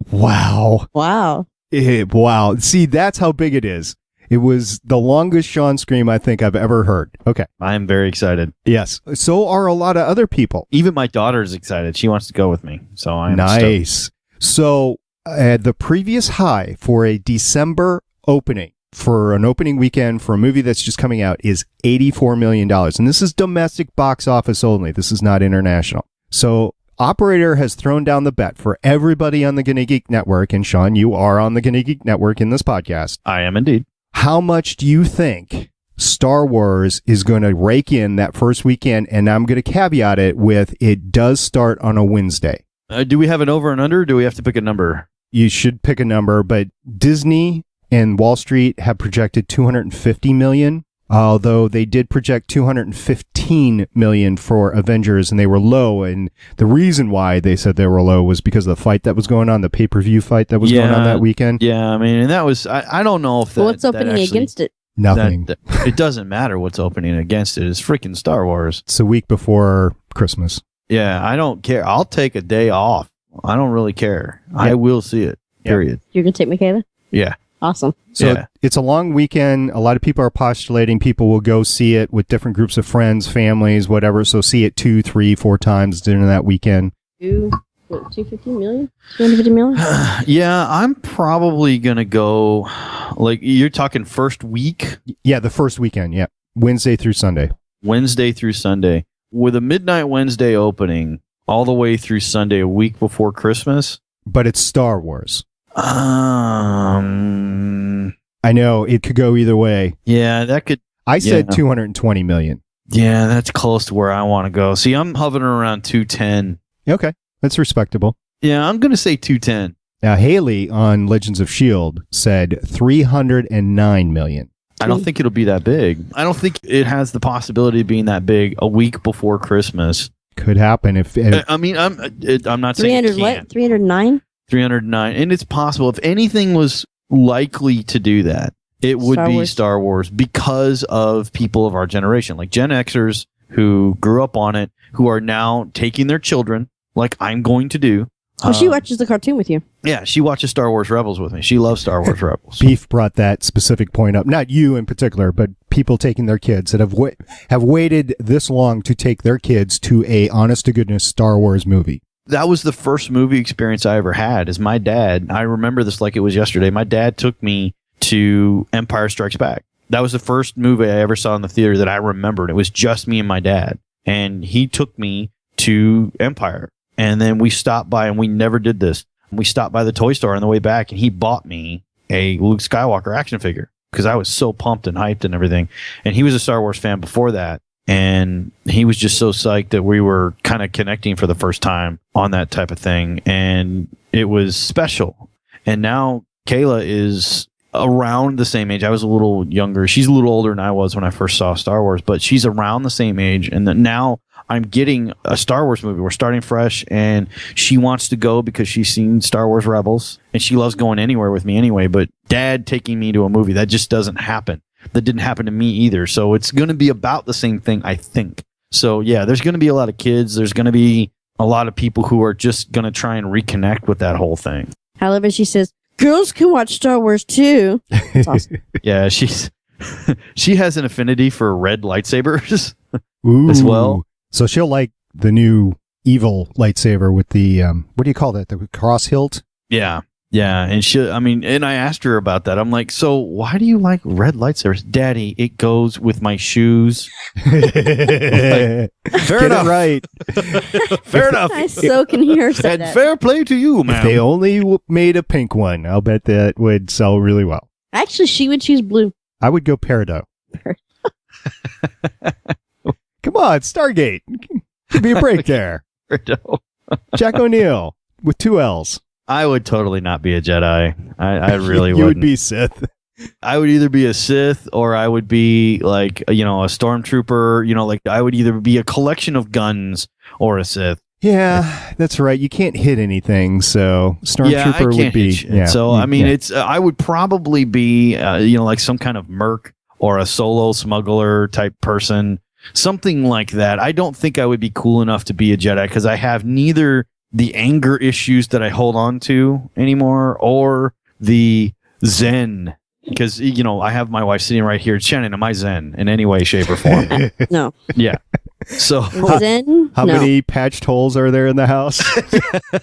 Wow. Wow. Wow. See, that's how big it is. It was the longest Sean scream I think I've ever heard. Okay. I'm very excited. Yes. So are a lot of other people. Even my daughter is excited. She wants to go with me. So I'm nice. stoked. So the previous high for a December opening, for an opening weekend for a movie that's just coming out, is $84 million. And this is domestic box office only. This is not international. So Operator has thrown down the bet for everybody on the GonnaGeek Network. And Sean, you are on the GonnaGeek Network in this podcast. I am indeed. How much do you think Star Wars is going to rake in that first weekend? And I'm going to caveat it with, it does start on a Wednesday. Do we have an over and under? Or do we have to pick a number? You should pick a number, but Disney and Wall Street have projected 250 million, although they did project 215 million for Avengers, and they were low. And the reason why they said they were low was because of the fight that was going on, the pay-per-view fight that was going on that weekend. Yeah, I mean, and that was, I don't know if that. What's opening against it? Nothing. It doesn't matter what's opening against it. It's freaking Star Wars. It's a week before Christmas. Yeah, I don't care. I'll take a day off. I don't really care. Yep. I will see it. Period. You're going to take Michaela? Yeah. Awesome. So it's a long weekend. A lot of people are postulating people will go see it with different groups of friends, families, whatever. So see it 2, 3, 4 times during that weekend. 250 million? 250 million? Yeah, I'm probably going to go, like, you're talking first week? Yeah, the first weekend. Yeah. Wednesday through Sunday. Wednesday through Sunday. With a midnight Wednesday opening all the way through Sunday, a week before Christmas. But it's Star Wars. I know it could go either way. Yeah, that could. I said 220 million. Yeah, that's close to where I want to go. See, I'm hovering around 210. Okay, that's respectable. Yeah, I'm going to say 210. Now, Haley on Legends of S.H.I.E.L.D. said 309 million. I don't think it'll be that big. I don't think it has the possibility of being that big a week before Christmas. Could happen if I mean, I'm not saying 300 what? 309? 309, and it's possible. If anything was likely to do that, it would be Star Wars, because of people of our generation, like Gen Xers who grew up on it, who are now taking their children, like I'm going to do. Oh, she watches the cartoon with you. Yeah, she watches Star Wars Rebels with me. She loves Star Wars Rebels. Beef brought that specific point up. Not you in particular, but people taking their kids that have waited this long to take their kids to a honest-to-goodness Star Wars movie. That was the first movie experience I ever had. Is my dad, I remember this like it was yesterday, my dad took me to Empire Strikes Back. That was the first movie I ever saw in the theater that I remembered. It was just me and my dad. And he took me to Empire. And then we stopped by, and we never did this. We stopped by the toy store on the way back, and he bought me a Luke Skywalker action figure because I was so pumped and hyped and everything. And he was a Star Wars fan before that. And he was just so psyched that we were kind of connecting for the first time on that type of thing. And it was special. And now Kayla is around the same age. I was a little younger. She's a little older than I was when I first saw Star Wars, but she's around the same age. And now I'm getting a Star Wars movie. We're starting fresh, and she wants to go because she's seen Star Wars Rebels, and she loves going anywhere with me anyway. But Dad taking me to a movie, that just doesn't happen. That didn't happen to me either. So it's going to be about the same thing, I think. So yeah, there's going to be a lot of kids. There's going to be a lot of people who are just going to try and reconnect with that whole thing. However, she says, girls can watch Star Wars too. That's awesome. Yeah, she has an affinity for red lightsabers as well. So she'll like the new evil lightsaber with the, what do you call that? The cross hilt? Yeah. Yeah. And I asked her about that. I'm like, so why do you like red lightsabers? Daddy, it goes with my shoes. Fair enough. Right. Fair enough. I so can hear her say And that. fair play to you, man. If they only made a pink one, I'll bet that would sell really well. Actually, she would choose blue. I would go Peridot. Come on, Stargate. Give me a break there. Jack O'Neill with 2 L's. I would totally not be a Jedi. I really you wouldn't. would be Sith. I would either be a Sith or I would be like, a stormtrooper. Like I would either be a collection of guns or a Sith. Yeah, that's right. You can't hit anything, so Stormtrooper would be. Yeah. So I mean, it's I would probably be like some kind of merc or a solo smuggler type person, something like that. I don't think I would be cool enough to be a Jedi because I have neither the anger issues that I hold on to anymore or the Zen. Because, I have my wife sitting right here. Shannon, am I Zen in any way, shape, or form? No. Yeah. So Zen? How many patched holes are there in the house?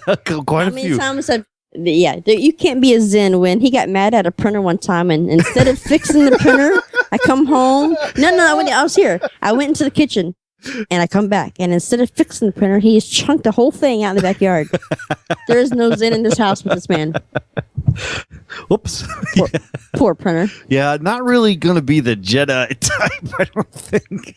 Quite How a many few. times have You can't be a Zen when he got mad at a printer one time, and instead of fixing the printer, I come home. I was here. I went into the kitchen, and I come back, and instead of fixing the printer, he just chunked the whole thing out in the backyard. There is no Zen in this house with this man. Whoops. Poor printer. Yeah, not really going to be the Jedi type, I don't think.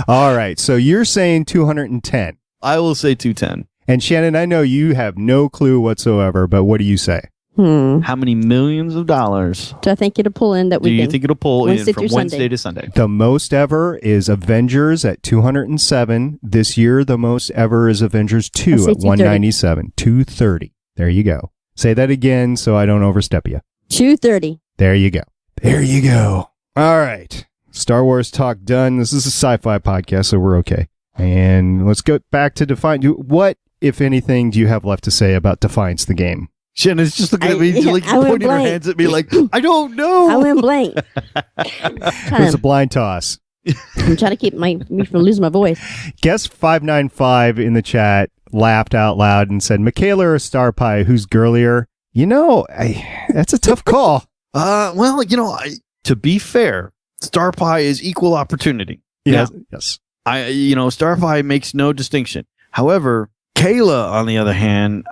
All right. So you're saying 210. I will say 210. And Shannon, I know you have no clue whatsoever, but what do you say? How many millions of dollars do I think it'll pull in that do weekend? you think it'll pull in from Wednesday Wednesday to Sunday? The most ever is Avengers at 207. This year, the most ever is Avengers 2 at 197. 230. There you go. Say that again so I don't overstep you. 230. There you go. There you go. All right. Star Wars talk done. This is a sci-fi podcast, so we're okay. And let's go back to Defiance. What, if anything, do you have left to say about Defiance, the game? Shannon's just looking at me, like pointing her hands at me like, I don't know. I went blank. It was a blind toss. I'm trying to keep me from losing my voice. Guest 595 in the chat laughed out loud and said, Michaela or Star Pie, who's girlier? That's a tough call. Well, to be fair, Star Pie is equal opportunity. Yes. Now, Yes. Star Pie makes no distinction. However, Kayla, on the other hand,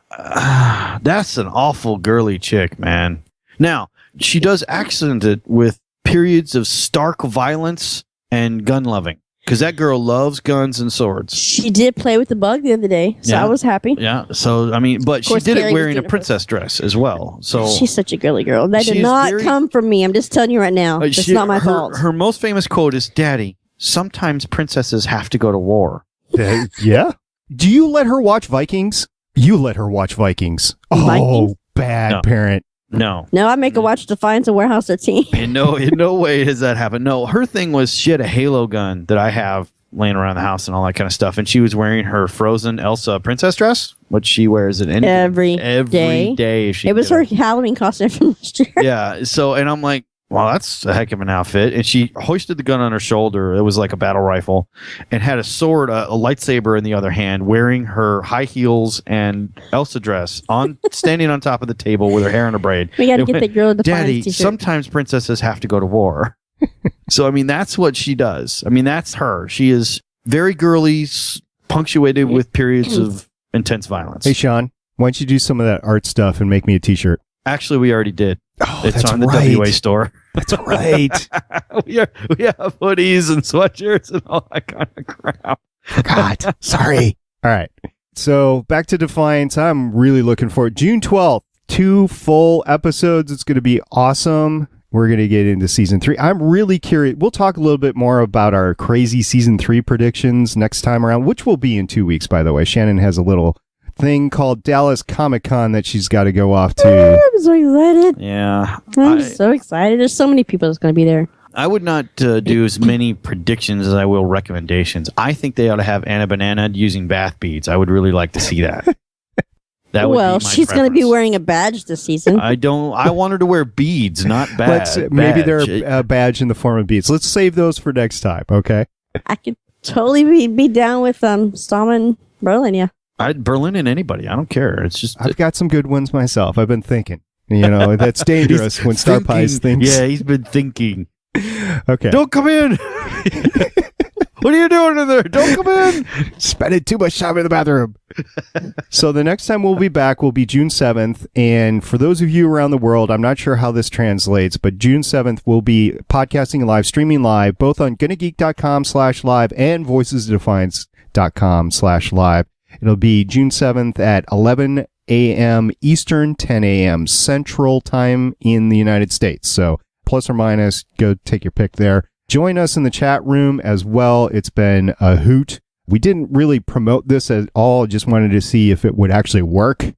that's an awful girly chick, man. Now, she does accent it with periods of stark violence and gun loving. Because that girl loves guns and swords. She did play with the bug the other day, so I was happy. Yeah, so, but she did it wearing a princess dress as well. So she's such a girly girl. That did not come from me. I'm just telling you right now. It's not my fault. Her most famous quote is, Daddy, sometimes princesses have to go to war. Yeah? Do you let her watch Vikings? You let her watch Vikings. Vikings? Oh, bad parent. No, I make her watch Defiance and Warehouse 13. In no way has that happened. No, her thing was she had a Halo gun that I have laying around the house and all that kind of stuff, and she was wearing her Frozen Elsa princess dress, which she wears it every day. It was her Halloween costume from last year. Yeah. So, and I'm like, well, that's a heck of an outfit. And she hoisted the gun on her shoulder. It was like a battle rifle, and had a sword, a lightsaber in the other hand, wearing her high heels and Elsa dress standing on top of the table with her hair in a braid. We got to get the girl the Daddy, t-shirt. Sometimes princesses have to go to war. So, that's what she does. That's her. She is very girly, punctuated with periods of intense violence. Hey, Sean, why don't you do some of that art stuff and make me a t-shirt? Actually, we already did. Oh, it's that's on the right. WA store. That's right. we have hoodies and sweatshirts and all that kind of crap. Forgot. Sorry. All right. So back to Defiance. I'm really looking forward. June 12th, 2 full episodes. It's going to be awesome. We're going to get into season 3. I'm really curious. We'll talk a little bit more about our crazy season 3 predictions next time around, which will be in 2 weeks, by the way. Shannon has a little thing called Dallas Comic-Con that she's got to go off to. I'm so excited. Yeah. I'm so excited. There's so many people that's going to be there. I would not do as many predictions as I will recommendations. I think they ought to have Anna Banana using bath beads. I would really like to see that. She's going to be wearing a badge this season. I want her to wear beads, not Maybe they're a badge in the form of beads. Let's save those for next time, okay? I could totally be down with Stallman and Berlin, yeah. Berlin and anybody. I don't care. It's just I've got some good ones myself. I've been thinking. That's dangerous when Star Pies thinks. Yeah, he's been thinking. Okay. Don't come in. What are you doing in there? Don't come in. Spending too much time in the bathroom. So the next time we'll be back will be June 7th. And for those of you around the world, I'm not sure how this translates, but June 7th we'll be podcasting live, streaming live, both on GonnaGeek.com/live and VoicesOfDefiance.com/live. It'll be June 7th at 11 a.m. Eastern, 10 a.m. Central Time in the United States. So plus or minus, go take your pick there. Join us in the chat room as well. It's been a hoot. We didn't really promote this at all. Just wanted to see if it would actually work.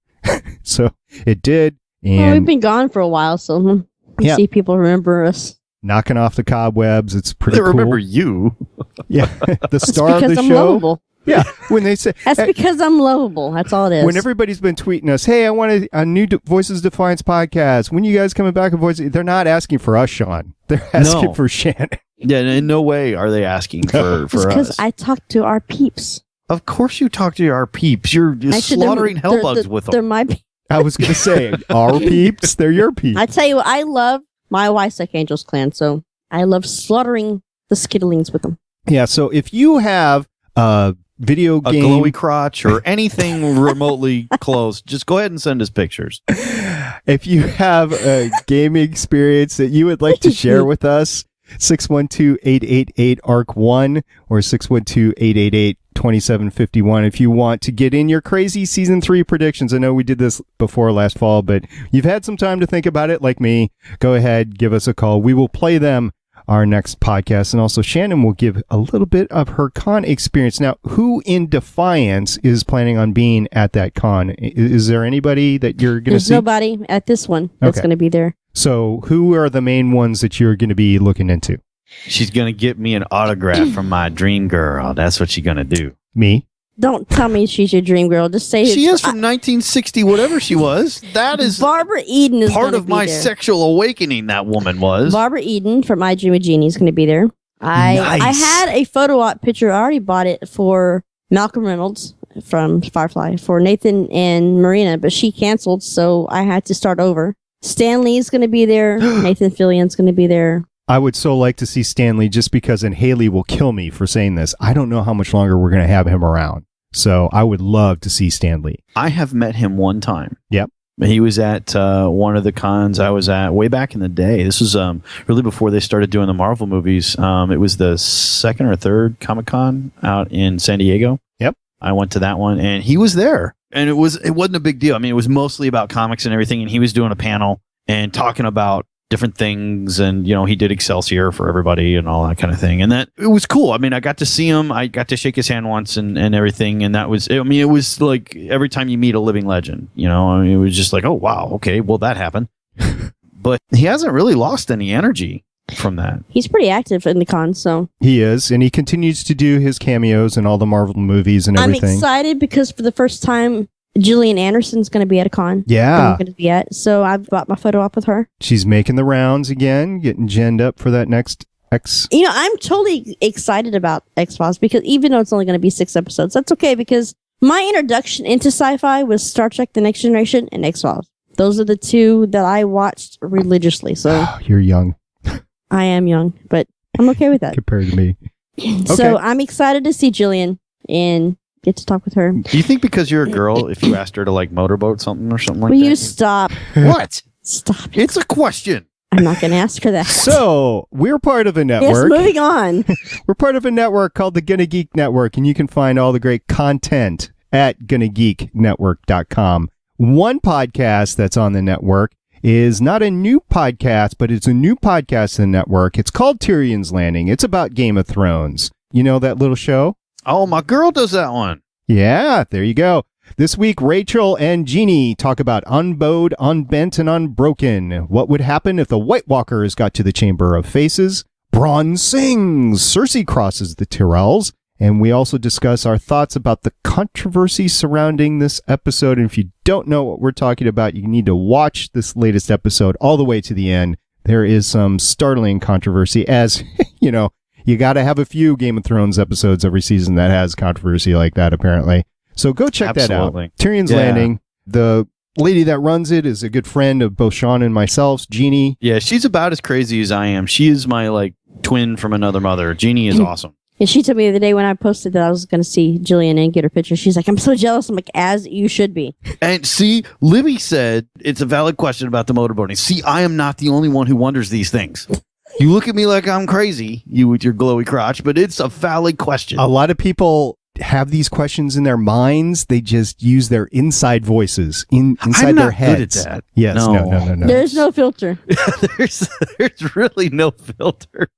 So it did. And we've been gone for a while, so see people remember us. Knocking off the cobwebs. It's pretty cool. They remember you. Yeah. The star of the I'm show. Lovable. Yeah. When they say that's because I'm lovable. That's all it is. When everybody's been tweeting us, hey, I want a new Voices Defiance podcast. When you guys coming back with Voices? They're not asking for us, Sean. They're asking for Shannon. Yeah, in no way are they asking for us. Because I talk to our peeps. Of course you talk to our peeps. You're slaughtering hellbugs with them. They're my peeps. I was going to say, our peeps, they're your peeps. I tell you what, I love my Wysec Angels clan, so I love slaughtering the skittlings with them. Yeah, so if you have a video A game... glowy crotch or anything remotely close, just go ahead and send us pictures. If you have a gaming experience that you would like to share with us, 612-888-ARC1 or 612-888-2751. If you want to get in your crazy Season 3 predictions, I know we did this before last fall, but you've had some time to think about it like me. Go ahead, give us a call. We will play them our next podcast. And also Shannon will give a little bit of her con experience. Now, who in Defiance is planning on being at that con? Is there anybody that you're going to see? There's nobody at this one that's going to be there. So who are the main ones that you're going to be looking into? She's going to get me an autograph from my dream girl. That's what she's going to do. Me? Don't tell me she's your dream girl. Just say She is from 1960, whatever she was. That is Barbara Eden is part of my there. sexual awakening, that woman was. Barbara Eden from I Dream of Jeannie is going to be there. I had a photo op picture. I already bought it for Malcolm Reynolds from Firefly for Nathan and Marina, but she canceled, so I had to start over. Stan Lee's going to be there. Nathan Fillion's going to be there. I would so like to see Stanley just because, and Haley will kill me for saying this, I don't know how much longer we're going to have him around. So I would love to see Stanley. I have met him one time. Yep. He was at one of the cons I was at way back in the day. This was really before they started doing the Marvel movies. It was the second or third Comic-Con out in San Diego. Yep. I went to that one, and he was there. And it wasn't a big deal. I mean, it was mostly about comics and everything, and he was doing a panel and talking about different things, and he did Excelsior for everybody and all that kind of thing, and that it was cool. I mean, I got to see him, I got to shake his hand once and everything, and that was, I mean, it was like every time you meet a living legend, I mean, it was just like, oh wow, okay, well that happened. But he hasn't really lost any energy from that. He's pretty active in the con, so He is, and he continues to do his cameos in all the Marvel movies and everything. I'm excited because for the first time Gillian Anderson's going to be at a con. Yeah. I'm going to be at, so I've bought my photo op with her. She's making the rounds again, getting genned up for that next X. I'm totally excited about X-Files because even though it's only going to be 6 episodes, that's okay because my introduction into sci-fi was Star Trek The Next Generation and X-Files. Those are the two that I watched religiously. So You're young. I am young, but I'm okay with that. Compared to me. So I'm excited to see Jillian and get to talk with her. Do you think because you're a girl, if you asked her to like motorboat something or something like Will that? you stop? What? Stop it. It's a question. I'm not going to ask her that. So, we're part of a Yes, network. moving on. We're part of a network called the GonnaGeek Network, and you can find all the great content at GonnaGeekNetwork.com. One podcast that's on the network is not a new podcast, but it's a new podcast in the network. It's called Tyrion's Landing. It's about Game of Thrones. You know that little show? Oh, my girl does that one. Yeah, there you go. This week, Rachel and Jeannie talk about Unbowed, Unbent, and Unbroken. What would happen if the White Walkers got to the Chamber of Faces? Bronn sings. Cersei crosses the Tyrells. And we also discuss our thoughts about the controversy surrounding this episode. And if you don't know what we're talking about, you need to watch this latest episode all the way to the end. There is some startling controversy, as, you got to have a few Game of Thrones episodes every season that has controversy like that, apparently. So go check that out. Tyrion's Landing. The lady that runs it is a good friend of both Sean and myself, Jeannie. Yeah, she's about as crazy as I am. She is my twin from another mother. Jeannie is awesome. And she told me the other day when I posted that I was going to see Jillian and get her picture. She's like, I'm so jealous. I'm like, as you should be. And see, Libby said it's a valid question about the motorboating. See, I am not the only one who wonders these things. You look at me like I'm crazy, you with your glowy crotch, but it's a valid question. A lot of people have these questions in their minds. They just use their inside voices inside their heads. Good at that. Yes, no. There's no filter. there's really no filter.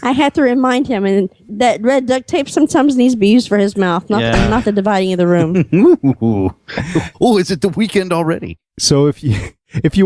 I had to remind him, and that red duct tape sometimes needs to be used for his mouth, not the dividing of the room. Oh, is it the weekend already? So if you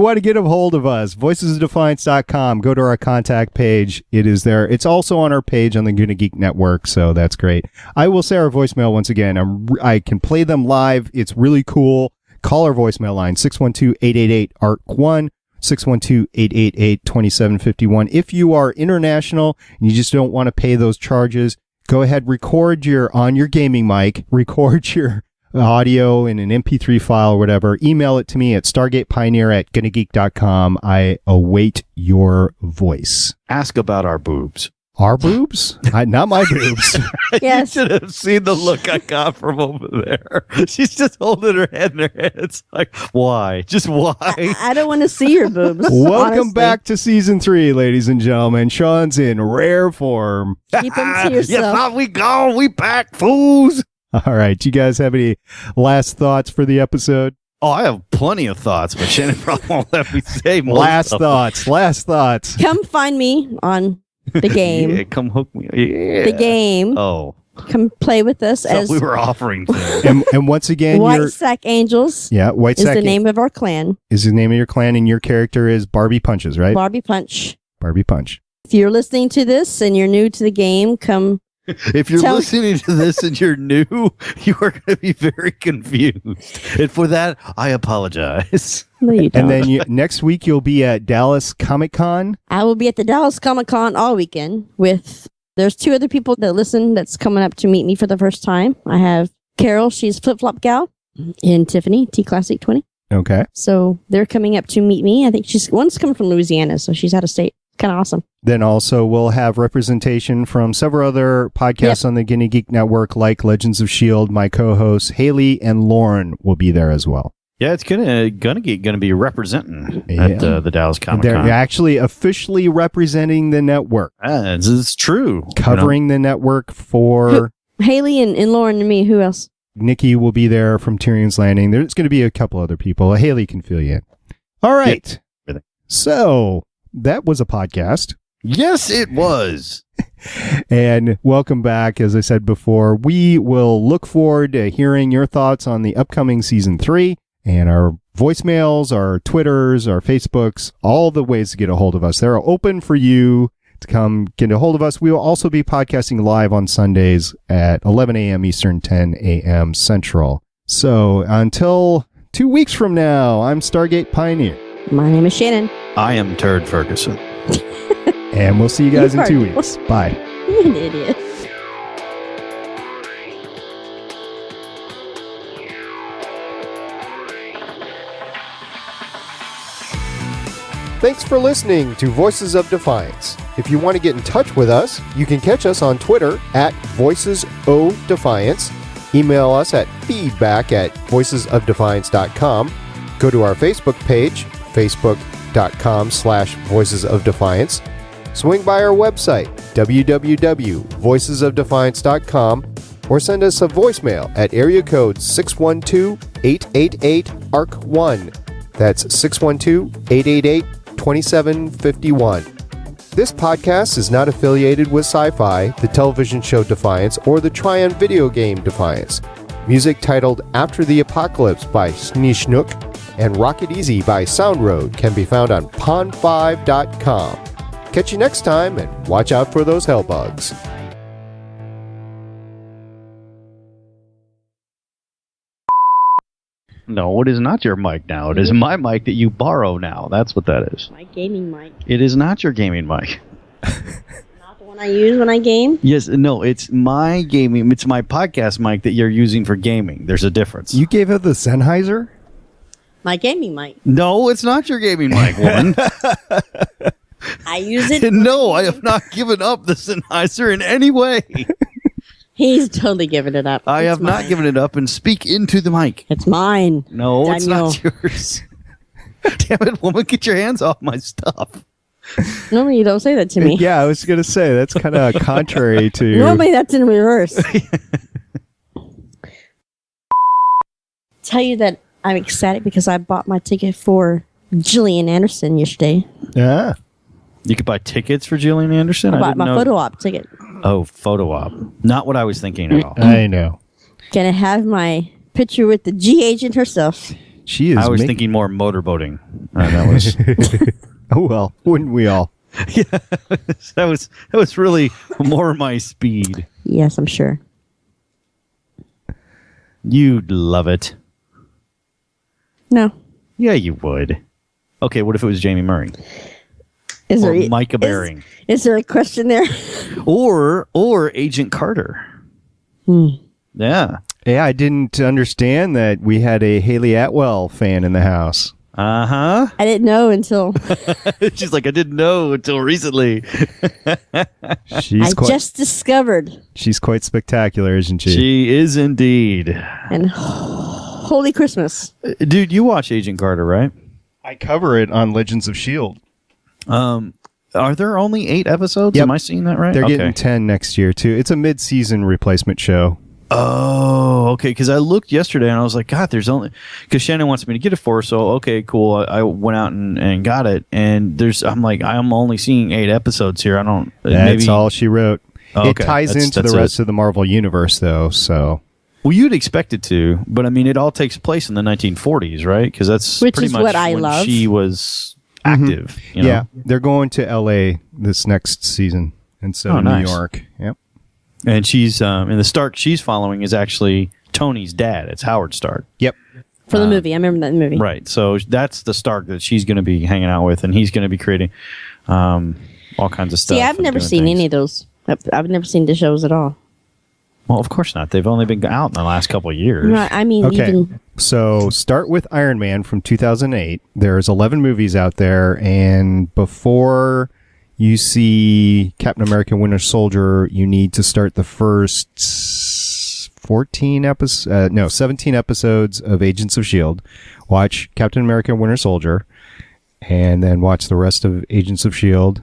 want to get a hold of us, voicesofdefiance.com, go to our contact page. It is there. It's also on our page on the GonnaGeek Network, so that's great. I will say our voicemail once again. I can play them live. It's really cool. Call our voicemail line, 612-888-ARC1, 612-888-2751. If you are international and you just don't want to pay those charges, go ahead, record on your gaming mic, record your audio in an MP3 file or whatever, email it to me at stargatepioneer@GonnaGeek.com. I await your voice. Ask about our boobs. Our boobs? Not my boobs. Yes. You should have seen the look I got from over there. She's just holding her head in her head. It's like, why? Just why? I don't want to see your boobs. Welcome honestly. back to season 3, ladies and gentlemen. Sean's in rare form. Keep them to You yourself. thought we gone? We back, fools. All right. Do you guys have any last thoughts for the episode? Oh, I have plenty of thoughts, but Shannon probably won't let me say most Last of them. thoughts. Last thoughts. Come find me on the game. Yeah, come hook me. Yeah. The game. Oh, Come play with us so as we were offering to. And once again, White Sack Angels White is Sack the name of our clan. is the name of your clan, and your character is Barbie Punches, right? Barbie Punch. Barbie Punch. If you're listening to this and you're new to the game, come. If you're Tell- listening to this and you're new, you are going to be very confused. And for that, I apologize. No, you don't. And then next week you'll be at Dallas Comic Con. I will be at the Dallas Comic Con all weekend with. There's 2 other people that listen that's coming up to meet me for the first time. I have Carol, she's Flip Flop Gal, and Tiffany, T Classic 20. Okay. So they're coming up to meet me. I think one's coming from Louisiana, so she's out of state. Kind of awesome. Then also we'll have representation from several other podcasts on the Guinea Geek Network, like Legends of S.H.I.E.L.D. My co-hosts Haley and Lauren will be there as well. Yeah, it's gonna be representing Yeah. at the Dallas Comic They're Con. actually officially representing the network, It's true. covering the network for... Haley and Lauren and me. Who else? Nikki will be there from Tyrion's Landing. There's going to be a couple other people. Haley can fill you in. All right. Really. So that was a podcast. Yes, it was. And welcome back. As I said before, we will look forward to hearing your thoughts on the upcoming season 3 and our voicemails, our Twitters, our Facebooks, all the ways to get a hold of us. They're open for you to come get a hold of us. We will also be podcasting live on Sundays at 11 a.m. Eastern, 10 a.m. Central. So until 2 weeks from now, I'm Stargate Pioneer. My name is Shannon. I am Turd Ferguson. And we'll see you guys in You 2 are- weeks. Bye. You're an idiot. Thanks for listening to Voices of Defiance. If you want to get in touch with us, you can catch us on Twitter at VoicesODefiance. Email us at feedback@voicesofdefiance.com. Go to our Facebook page, facebook.com/voicesofdefiance. Swing by our website, www.voicesofdefiance.com, or send us a voicemail at area code 612-888-ARC1. That's 612-888-2751. This podcast is not affiliated with Sci-Fi, the television show Defiance, or the Tryon video game Defiance. Music titled After the Apocalypse by Sneeshnook and Rocket Easy by Sound Road can be found on pond5.com. Catch you next time, and watch out for those hellbugs. No, it is not your mic now. It is my mic that you borrow now. That's what that is. My gaming mic. It is not your gaming mic. Not the one I use when I game. Yes, no, it's my gaming. It's my podcast mic that you're using for gaming. There's a difference. You gave her the Sennheiser? My gaming mic. No, it's not your gaming mic, woman. I use it. No, I have not given up the Sennheiser in any way. He's totally giving it up. I It's have not mine. given it up, and speak into the mic. It's mine. No, it's Daniel. not yours. Damn it, woman, get your hands off my stuff. Normally you don't say that to me. Yeah, I was going to say, that's kind of contrary to... Normally that's in reverse. Tell you that I'm ecstatic because I bought my ticket for Gillian Anderson yesterday. Yeah. You could buy tickets for Gillian Anderson? I bought didn't my know. photo op ticket. Oh, photo op. Not what I was thinking at all. I know. Gonna have my picture with the G agent herself. She is... I was thinking more motorboating. That was Oh, well, wouldn't we all? that was really more my speed. Yes, I'm sure. You'd love it. No. Yeah, you would. Okay, what if it was Jamie Murray? Is Or there Micah Baring? Is there a question there? Or Agent Carter. Yeah. Yeah, I didn't understand that we had a Haley Atwell fan in the house. Uh-huh. I didn't know until She's like, I didn't know until recently. just discovered. She's quite spectacular, isn't she? She is indeed. And holy Christmas. Dude, you watch Agent Carter, right? I cover it on Legends of S.H.I.E.L.D. Are there only 8 episodes? Yep. Am I seeing that right? They're getting 10 next year, too. It's a mid-season replacement show. Oh, okay. Because I looked yesterday and I was like, God, there's only... Because Shannon wants me to get it for her, so okay, cool. I went out and got it. And I'm like, I'm only seeing 8 episodes here. I don't... That's all she wrote. Oh, it ties into the rest of the Marvel Universe, though, so... Well, you'd expect it to, but I mean, it all takes place in the 1940s, right? Because that's pretty much what I when love. she was active. You know? Yeah, they're going to L.A. this next season instead of nice. New York. Yep. And she's and the Stark she's following is actually Tony's dad. It's Howard Stark. Yep. For the movie. I remember that movie. Right. So that's the Stark that she's going to be hanging out with, and he's going to be creating all kinds of stuff. See, I've never seen any of those. I've never seen the shows at all. Well, of course not. They've only been out in the last couple of years. Right, I mean, Okay. even So start with Iron Man from 2008. There's 11 movies out there, and before you see Captain America Winter Soldier, you need to start the first 17 episodes of Agents of S.H.I.E.L.D. Watch Captain America Winter Soldier, and then watch the rest of Agents of S.H.I.E.L.D.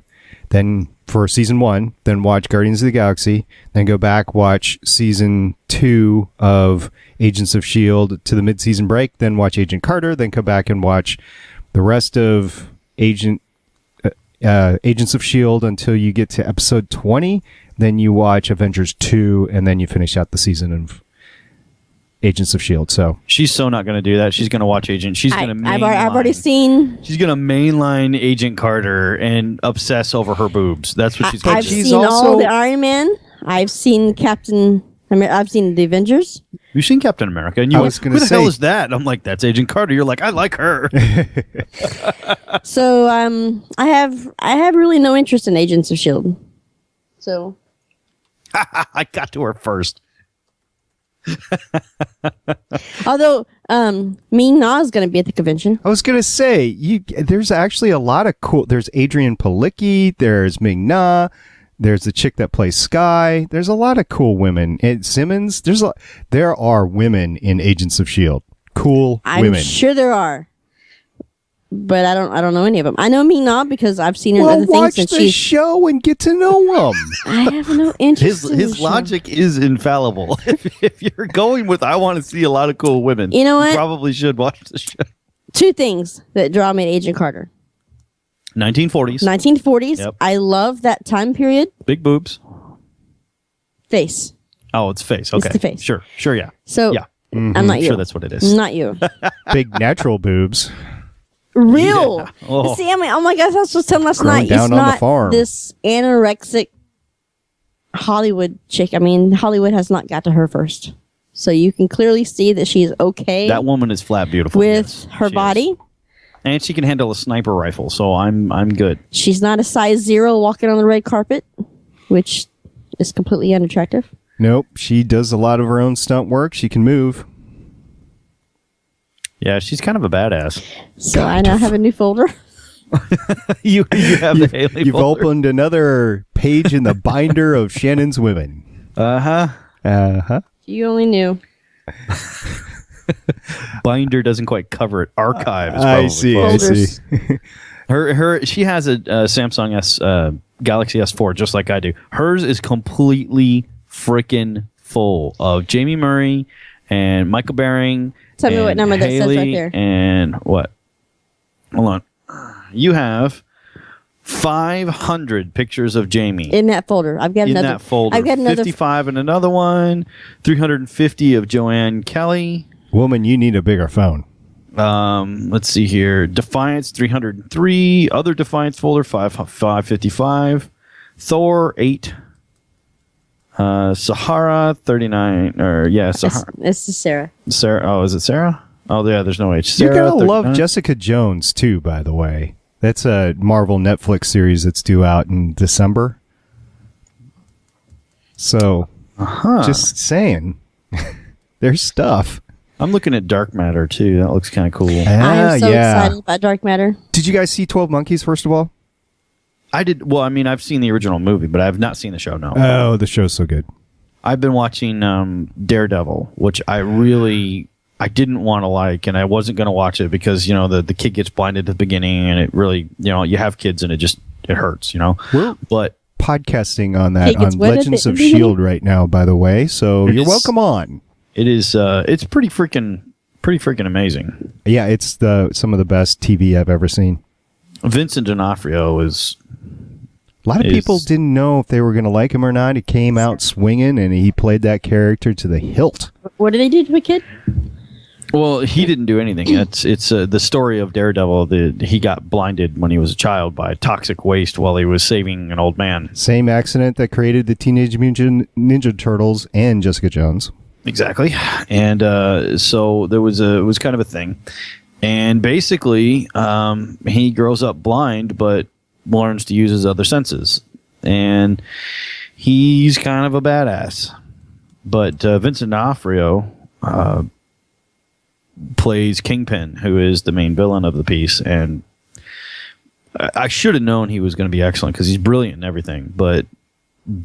Then for season 1, then watch Guardians of the Galaxy, then go back, watch season 2 of Agents of S.H.I.E.L.D. to the mid-season break, then watch Agent Carter, then come back and watch the rest of Agents of S.H.I.E.L.D. until you get to episode 20, then you watch Avengers 2, and then you finish out the season of Agents of S.H.I.E.L.D. So She's so not going to do that. She's going to watch Agent. She's going to I've already seen. She's going to mainline Agent Carter and obsess over her boobs. That's what she's going I've to do. she's seen all also- the Iron Man. I've seen I've seen the Avengers. You've seen Captain America, and you I went, was gonna who the say- hell is that? I'm like, that's Agent Carter. You're like, I like her. So I have really no interest in Agents of S.H.I.E.L.D. So I got to her first. although Ming Na is going to be at the convention. I was gonna say there's actually a lot of cool. There's Adrian Palicki. There's Ming Na. There's the chick that plays Sky. There's a lot of cool women. And Simmons. There are women in Agents of S.H.I.E.L.D. Cool I'm women. sure there are, but I don't know any of them. I know Ming Na because I've seen her in Well, other watch things, the and she's. show and get to know them. I have no interest. in the His show. logic is infallible. If you're going with, I want to see a lot of cool women. You know what? You probably should watch the show. 2 things that draw me to Agent Carter. 1940s. 1940s. Yep. I love that time period. Big boobs. Face. Oh, it's face. Okay. the face. Sure, yeah. So Yeah. I'm not you. Sure, that's what it is. Not you. Big natural boobs. Real. Yeah. Oh. See, I mean, oh my gosh, that's what telling last Grown night. down It's on the not farm. this anorexic Hollywood chick. I mean, Hollywood has not got to her first. So you can clearly see that she's okay That woman is flat beautiful. with yes, her she body. is. And she can handle a sniper rifle, so I'm good. She's not a size 0 walking on the red carpet, which is completely unattractive. Nope. She does a lot of her own stunt work. She can move. Yeah, she's kind of a badass. So I now have a new folder. you have the Haley You've folder. opened another page in the binder of Shannon's women. Uh-huh. Uh-huh. You only knew. Binder doesn't quite cover it. Archive is I probably see. close. I see. Her she has a Samsung Galaxy S4 just like I do. Hers is completely freaking full of Jamie Murray and Michael Baring. Tell me what and number that says right Haley there. And what? Hold on. You have 500 pictures of Jamie In that folder. I've got in another. that folder. I've got another. 55 in another one. 350 of Joanne Kelly. Woman, you need a bigger phone. Let's see here. Defiance 303. Other Defiance folder 555. Thor 8. Sahara 39. Or yeah, Sahara. This is Sarah. Sarah. Oh, is it Sarah? Oh yeah, there's no H. You're Sarah, going to love 39. Jessica Jones, too, by the way. That's a Marvel Netflix series that's due out in December. So, just saying. There's stuff. I'm looking at Dark Matter too. That looks kind of cool. I'm so excited about Dark Matter. Did you guys see 12 Monkeys, first of all? I did. Well, I mean, I've seen the original movie, but I have not seen the show. No. Oh, the show's so good. I've been watching Daredevil, which I didn't want to like, and I wasn't going to watch it because the kid gets blinded at the beginning, and it really you have kids and it hurts. But podcasting on that Hey, on Legends of beginning? S.H.I.E.L.D. right now, by the way. So you're welcome on. It is. It's pretty freaking amazing. Yeah, it's some of the best TV I've ever seen. Vincent D'Onofrio is. A lot of people didn't know if they were going to like him or not. He came out swinging, and he played that character to the hilt. What did they do to a kid? Well, he didn't do anything. It's the story of Daredevil. He got blinded when he was a child by toxic waste while he was saving an old man. Same accident that created the Teenage Mutant Ninja Turtles and Jessica Jones. Exactly, and so it was kind of a thing, and basically he grows up blind, but learns to use his other senses, and he's kind of a badass. But Vincent D'Onofrio plays Kingpin, who is the main villain of the piece, and I should have known he was going to be excellent because he's brilliant in everything. But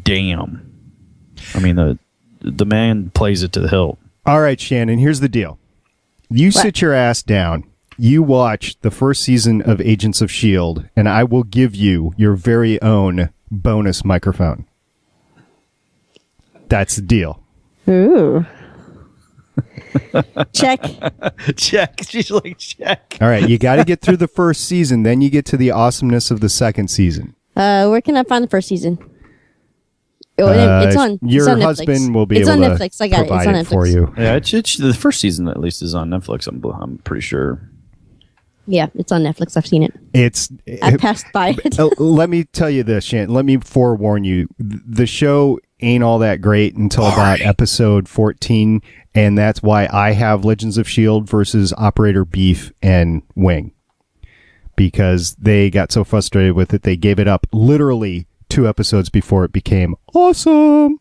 damn, I mean the man plays it to the hilt. All right, Shannon, here's the deal. You sit your ass down. You watch the first season of Agents of S.H.I.E.L.D., and I will give you your very own bonus microphone. That's the deal. Ooh. Check. Check. She's like, check. All right, you got to get through the first season, then you get to the awesomeness of the second season. Where can I find the first season? It's on. Your it's on husband Netflix. will be it's able on to Netflix. I got it. It's provide on it Netflix. for you. Yeah, it's the first season at least is on Netflix. I'm pretty sure. Yeah, it's on Netflix. I've seen it. I passed by it. Let me tell you this, Shannon. Let me forewarn you. The show ain't all that great until about episode 14, and that's why I have Legends of S.H.I.E.L.D. versus Operator Beef and Wing, because they got so frustrated with it, they gave it up literally 2 episodes before it became awesome.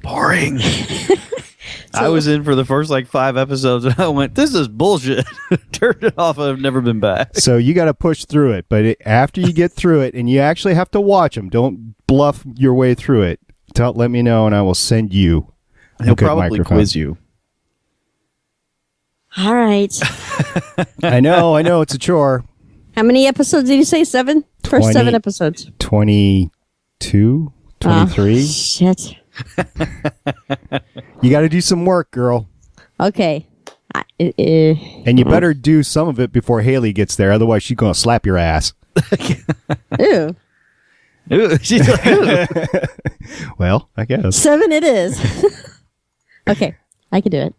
Boring. I was in for the first 5 episodes, and I went, "This is bullshit." Turned it off. I've never been back. So you got to push through it, but after you get through it, and you actually have to watch them, don't bluff your way through it. Let me know, and I will send you. He'll probably quiz you. All right. I know. It's a chore. How many episodes did you say? 7? First 7 episodes. 22, 23. Oh, shit. You got to do some work, girl. Okay. And you better do some of it before Haley gets there. Otherwise, she's going to slap your ass. Ew. Ew, she's like, ew. Well, I guess. 7 it is. Okay. I can do it.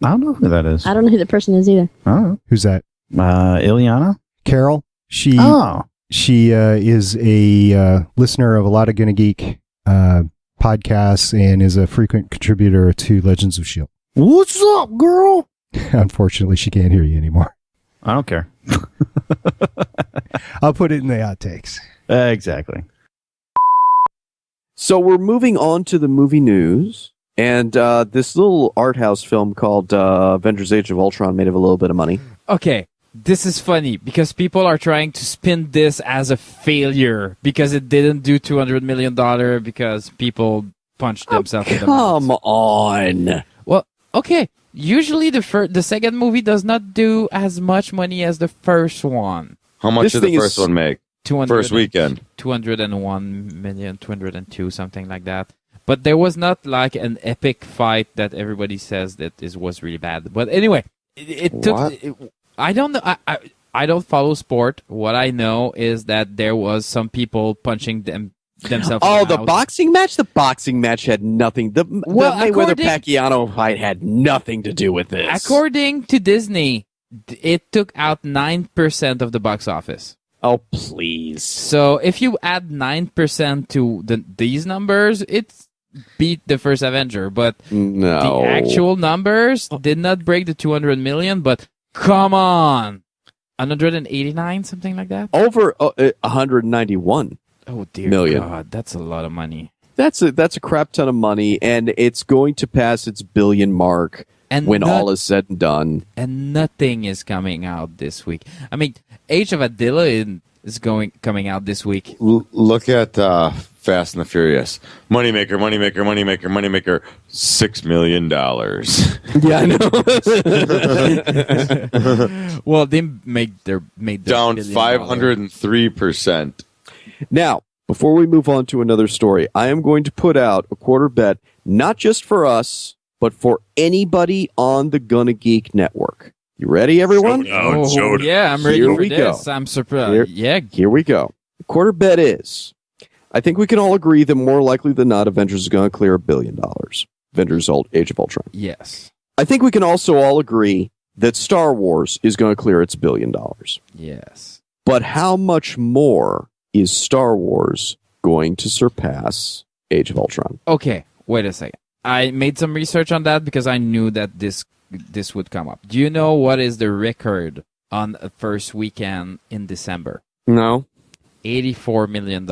I don't know who that is. I don't know who the person is either. Oh. Who's that? Ileana? Carol. She is a listener of a lot of GonnaGeek podcasts and is a frequent contributor to Legends of S.H.I.E.L.D. What's up, girl? Unfortunately, she can't hear you anymore. I don't care. I'll put it in the outtakes. Exactly. So we're moving on to the movie news, and this little art house film called Avengers: Age of Ultron made a little bit of money. Okay, this is funny because people are trying to spin this as a failure because it didn't do $200 million because people punched themselves in the mouth. Come on. Well, okay. Usually the second movie does not do as much money as the first one. How much This did the thing first is- one make? 200 First weekend. 201 million, 202, something like that. But there was not like an epic fight that everybody says that was really bad. But anyway, it took. What? I don't know. I don't follow sport. What I know is that there was some people punching themselves. Oh, in the the mouth. boxing match? The boxing match had nothing. The Well, Mayweather-Pacquiao fight had nothing to do with this. According to Disney, it took out 9% of the box office. Oh, please. So if you add 9% to these numbers, it's beat the first Avenger. But No. the actual numbers did not break the 200 million. But come on, 189, something like that. Over 191. Oh dear million. God, that's a lot of money. That's a crap ton of money, and it's going to pass its billion mark when all is said and done. And nothing is coming out this week. I mean, Age of Attila is coming out this week. Look at Fast and the Furious. Moneymaker, moneymaker, moneymaker, moneymaker. $6 million. Yeah, I know. Well, they made their down $1 billion. 503%. Now, before we move on to another story, I am going to put out a quarter bet, not just for us, but for anybody on the GonnaGeek network. You ready, everyone? Yeah, I'm ready Here for we this. go. I'm surprised. Here we go. The quarter bet is, I think we can all agree that more likely than not, Avengers is going to clear $1 billion. Avengers Age of Ultron. Yes. I think we can also all agree that Star Wars is going to clear its $1 billion. Yes. But how much more is Star Wars going to surpass Age of Ultron? Okay, wait a second. I made some research on that because I knew that this would come up. Do you know what is the record on the first weekend in December? No. $84 million.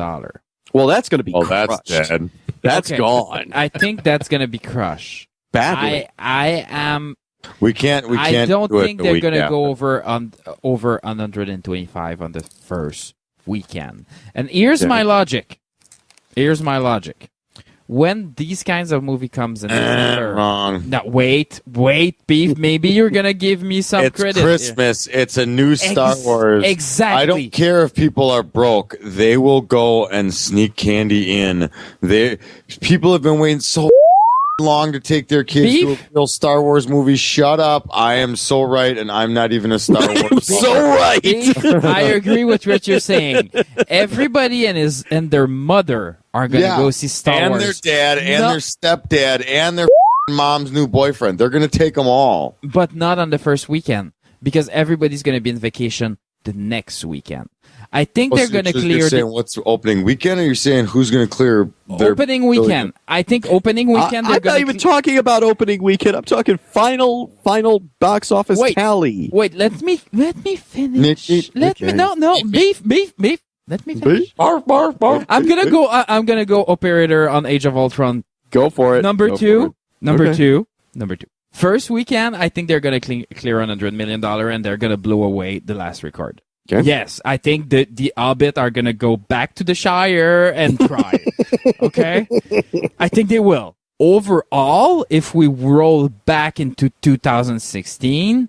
Well, that's going to be Oh, crushed. that's dead. That's Okay. gone. I think that's going to be crushed. Badly. I am. We can't. I don't do it think the they're week going to after. go over 125 on the first weekend. And here's my logic. When these kinds of movie comes in December, Wrong. now wait, Beef. Maybe you're gonna give me some It's credit. Christmas. It's a new Star Wars. Exactly. I don't care if people are broke. They will go and sneak candy in. People have been waiting so long to take their kids to a real Star Wars movie. Shut up. I am so right, and I'm not even a Star Wars. Beef, I agree with what you're saying. Everybody and their mother are gonna go see Star and Wars. their dad, and their stepdad, and their mom's new boyfriend. They're gonna take them all. But not on the first weekend because everybody's going to be on vacation the next weekend. I think they're going to clear You're saying what's opening weekend, or you're saying who's going to clear their opening weekend. I think opening weekend. I'm not even talking about opening weekend. I'm talking final box office tally. Wait, let me finish. No, beef. Let me finish. Barf, barf, barf. I'm gonna go operator on Age of Ultron. Go for it. Number two. Okay. First weekend, I think they're going to clear $100 million and they're going to blow away the last record. Okay. Yes, I think the Hobbit are going to go back to the Shire and cry. Okay? I think they will. Overall, if we roll back into 2016,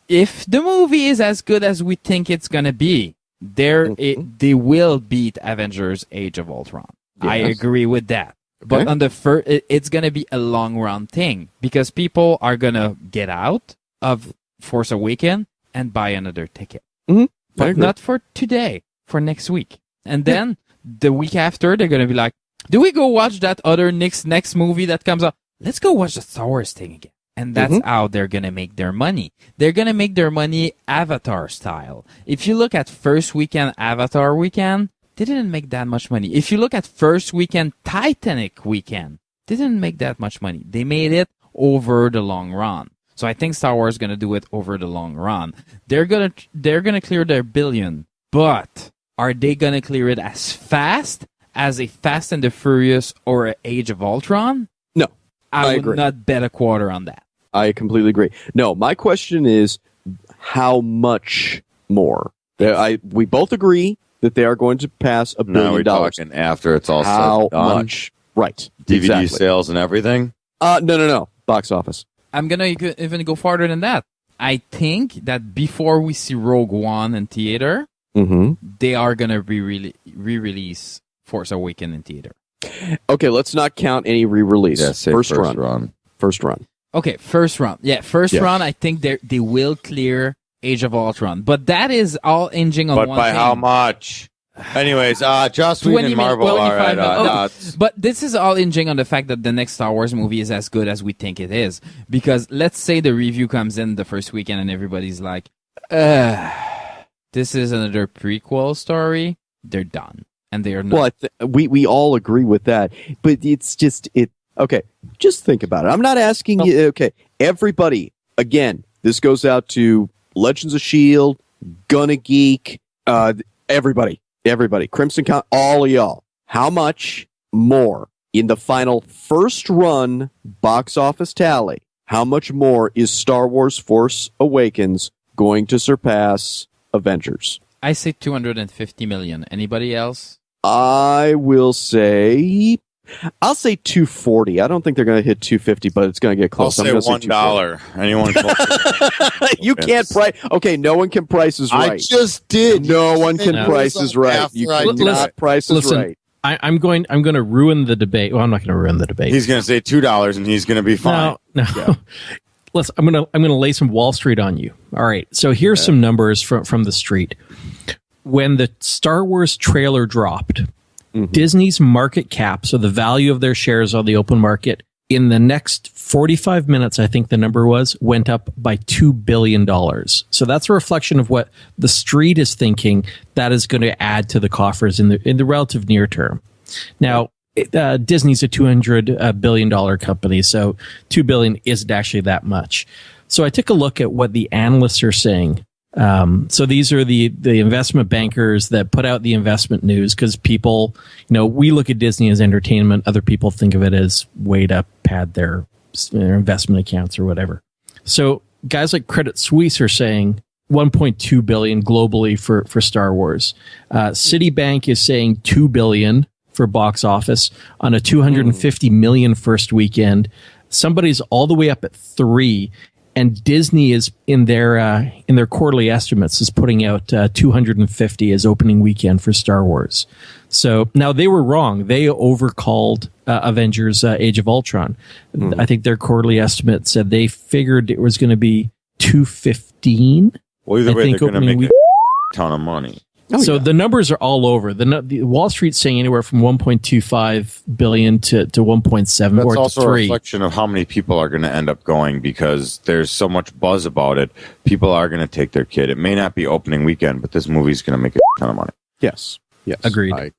if the movie is as good as we think it's going to be, they will beat Avengers Age of Ultron. Yes. I agree with that. Okay. But on the it's going to be a long run thing because people are going to get out of Force Awakens and buy another ticket. Mm-hmm. But not for today, for next week. And then the week after, they're going to be like, do we go watch that other next movie that comes out? Let's go watch the Star Wars thing again. And that's how they're going to make their money. They're going to make their money Avatar style. If you look at first weekend Avatar weekend, they didn't make that much money. If you look at first weekend Titanic weekend, they didn't make that much money. They made it over the long run. So I think Star Wars is going to do it over the long run. They're going to clear their billion, but are they going to clear it as fast as a Fast and the Furious or an Age of Ultron? No. I would agree. not bet a quarter on that. I completely agree. No, my question is how much more? We both agree that they are going to pass $1 billion. Now we're talking after it's all how said and done. much? Right. DVD exactly. sales and everything? No. Box office. I'm going to even go farther than that. I think that before we see Rogue One in theater, they are going to re-release Force Awakens in theater. Okay, let's not count any re-release. Yeah, first run. First run. Okay, first run. Yeah, first run, I think they will clear Age of Ultron. But that is all hinging on But one by thing. how much? Anyways, Joss Whedon and Marvel. All right, But this is all hinging on the fact that the next Star Wars movie is as good as we think it is. Because let's say the review comes in the first weekend and everybody's like, this is another prequel story. They're done. And they are not. Well, we all agree with that. But it's just, okay, just think about it. I'm not asking you, okay, everybody, again, this goes out to Legends of S.H.I.E.L.D., GonnaGeek, everybody, Crimson Count, all of y'all. How much more in the final first run box office tally? How much more is Star Wars Force Awakens going to surpass Avengers? I say 250 million. Anybody else? I'll say 240. I don't think they're going to hit 250, but it's going to get close. I'll say $1. Anyone close? You can't price. Okay, no one can price is right. I just did. No one can price is right. You cannot price is right. I'm going to ruin the debate. Well, I'm not going to ruin the debate. He's going to say $2 and he's going to be fine. No. Yeah. I'm going to lay some Wall Street on you. All right. So here's some numbers from the street. When the Star Wars trailer dropped, Disney's market cap, so the value of their shares on the open market, in the next 45 minutes, I think the number went up by $2 billion. So that's a reflection of what the street is thinking that is going to add to the coffers in the relative near term. Now, Disney's a $200 billion company, so $2 billion isn't actually that much. So I took a look at what the analysts are saying. So these are the investment bankers that put out the investment news, because people, we look at Disney as entertainment. Other people think of it as way to pad their investment accounts or whatever. So guys like Credit Suisse are saying 1.2 billion globally for Star Wars. Citibank is saying 2 billion for box office on a 250 million first weekend. Somebody's all the way up at 3. And Disney is in their quarterly estimates is putting out 250 as opening weekend for Star Wars. So now they were wrong. They overcalled Avengers: Age of Ultron. I think their quarterly estimate said they figured it was going to be 215. Well, either way, they're going to make a ton of money. The numbers are all over. The Wall Street's saying anywhere from 1.25 billion to 1.7 That's or to 3. also a reflection of how many people are going to end up going, because there's so much buzz about it. People are going to take their kid. It may not be opening weekend, but this movie's going to make a ton of money. Yes. Agreed. I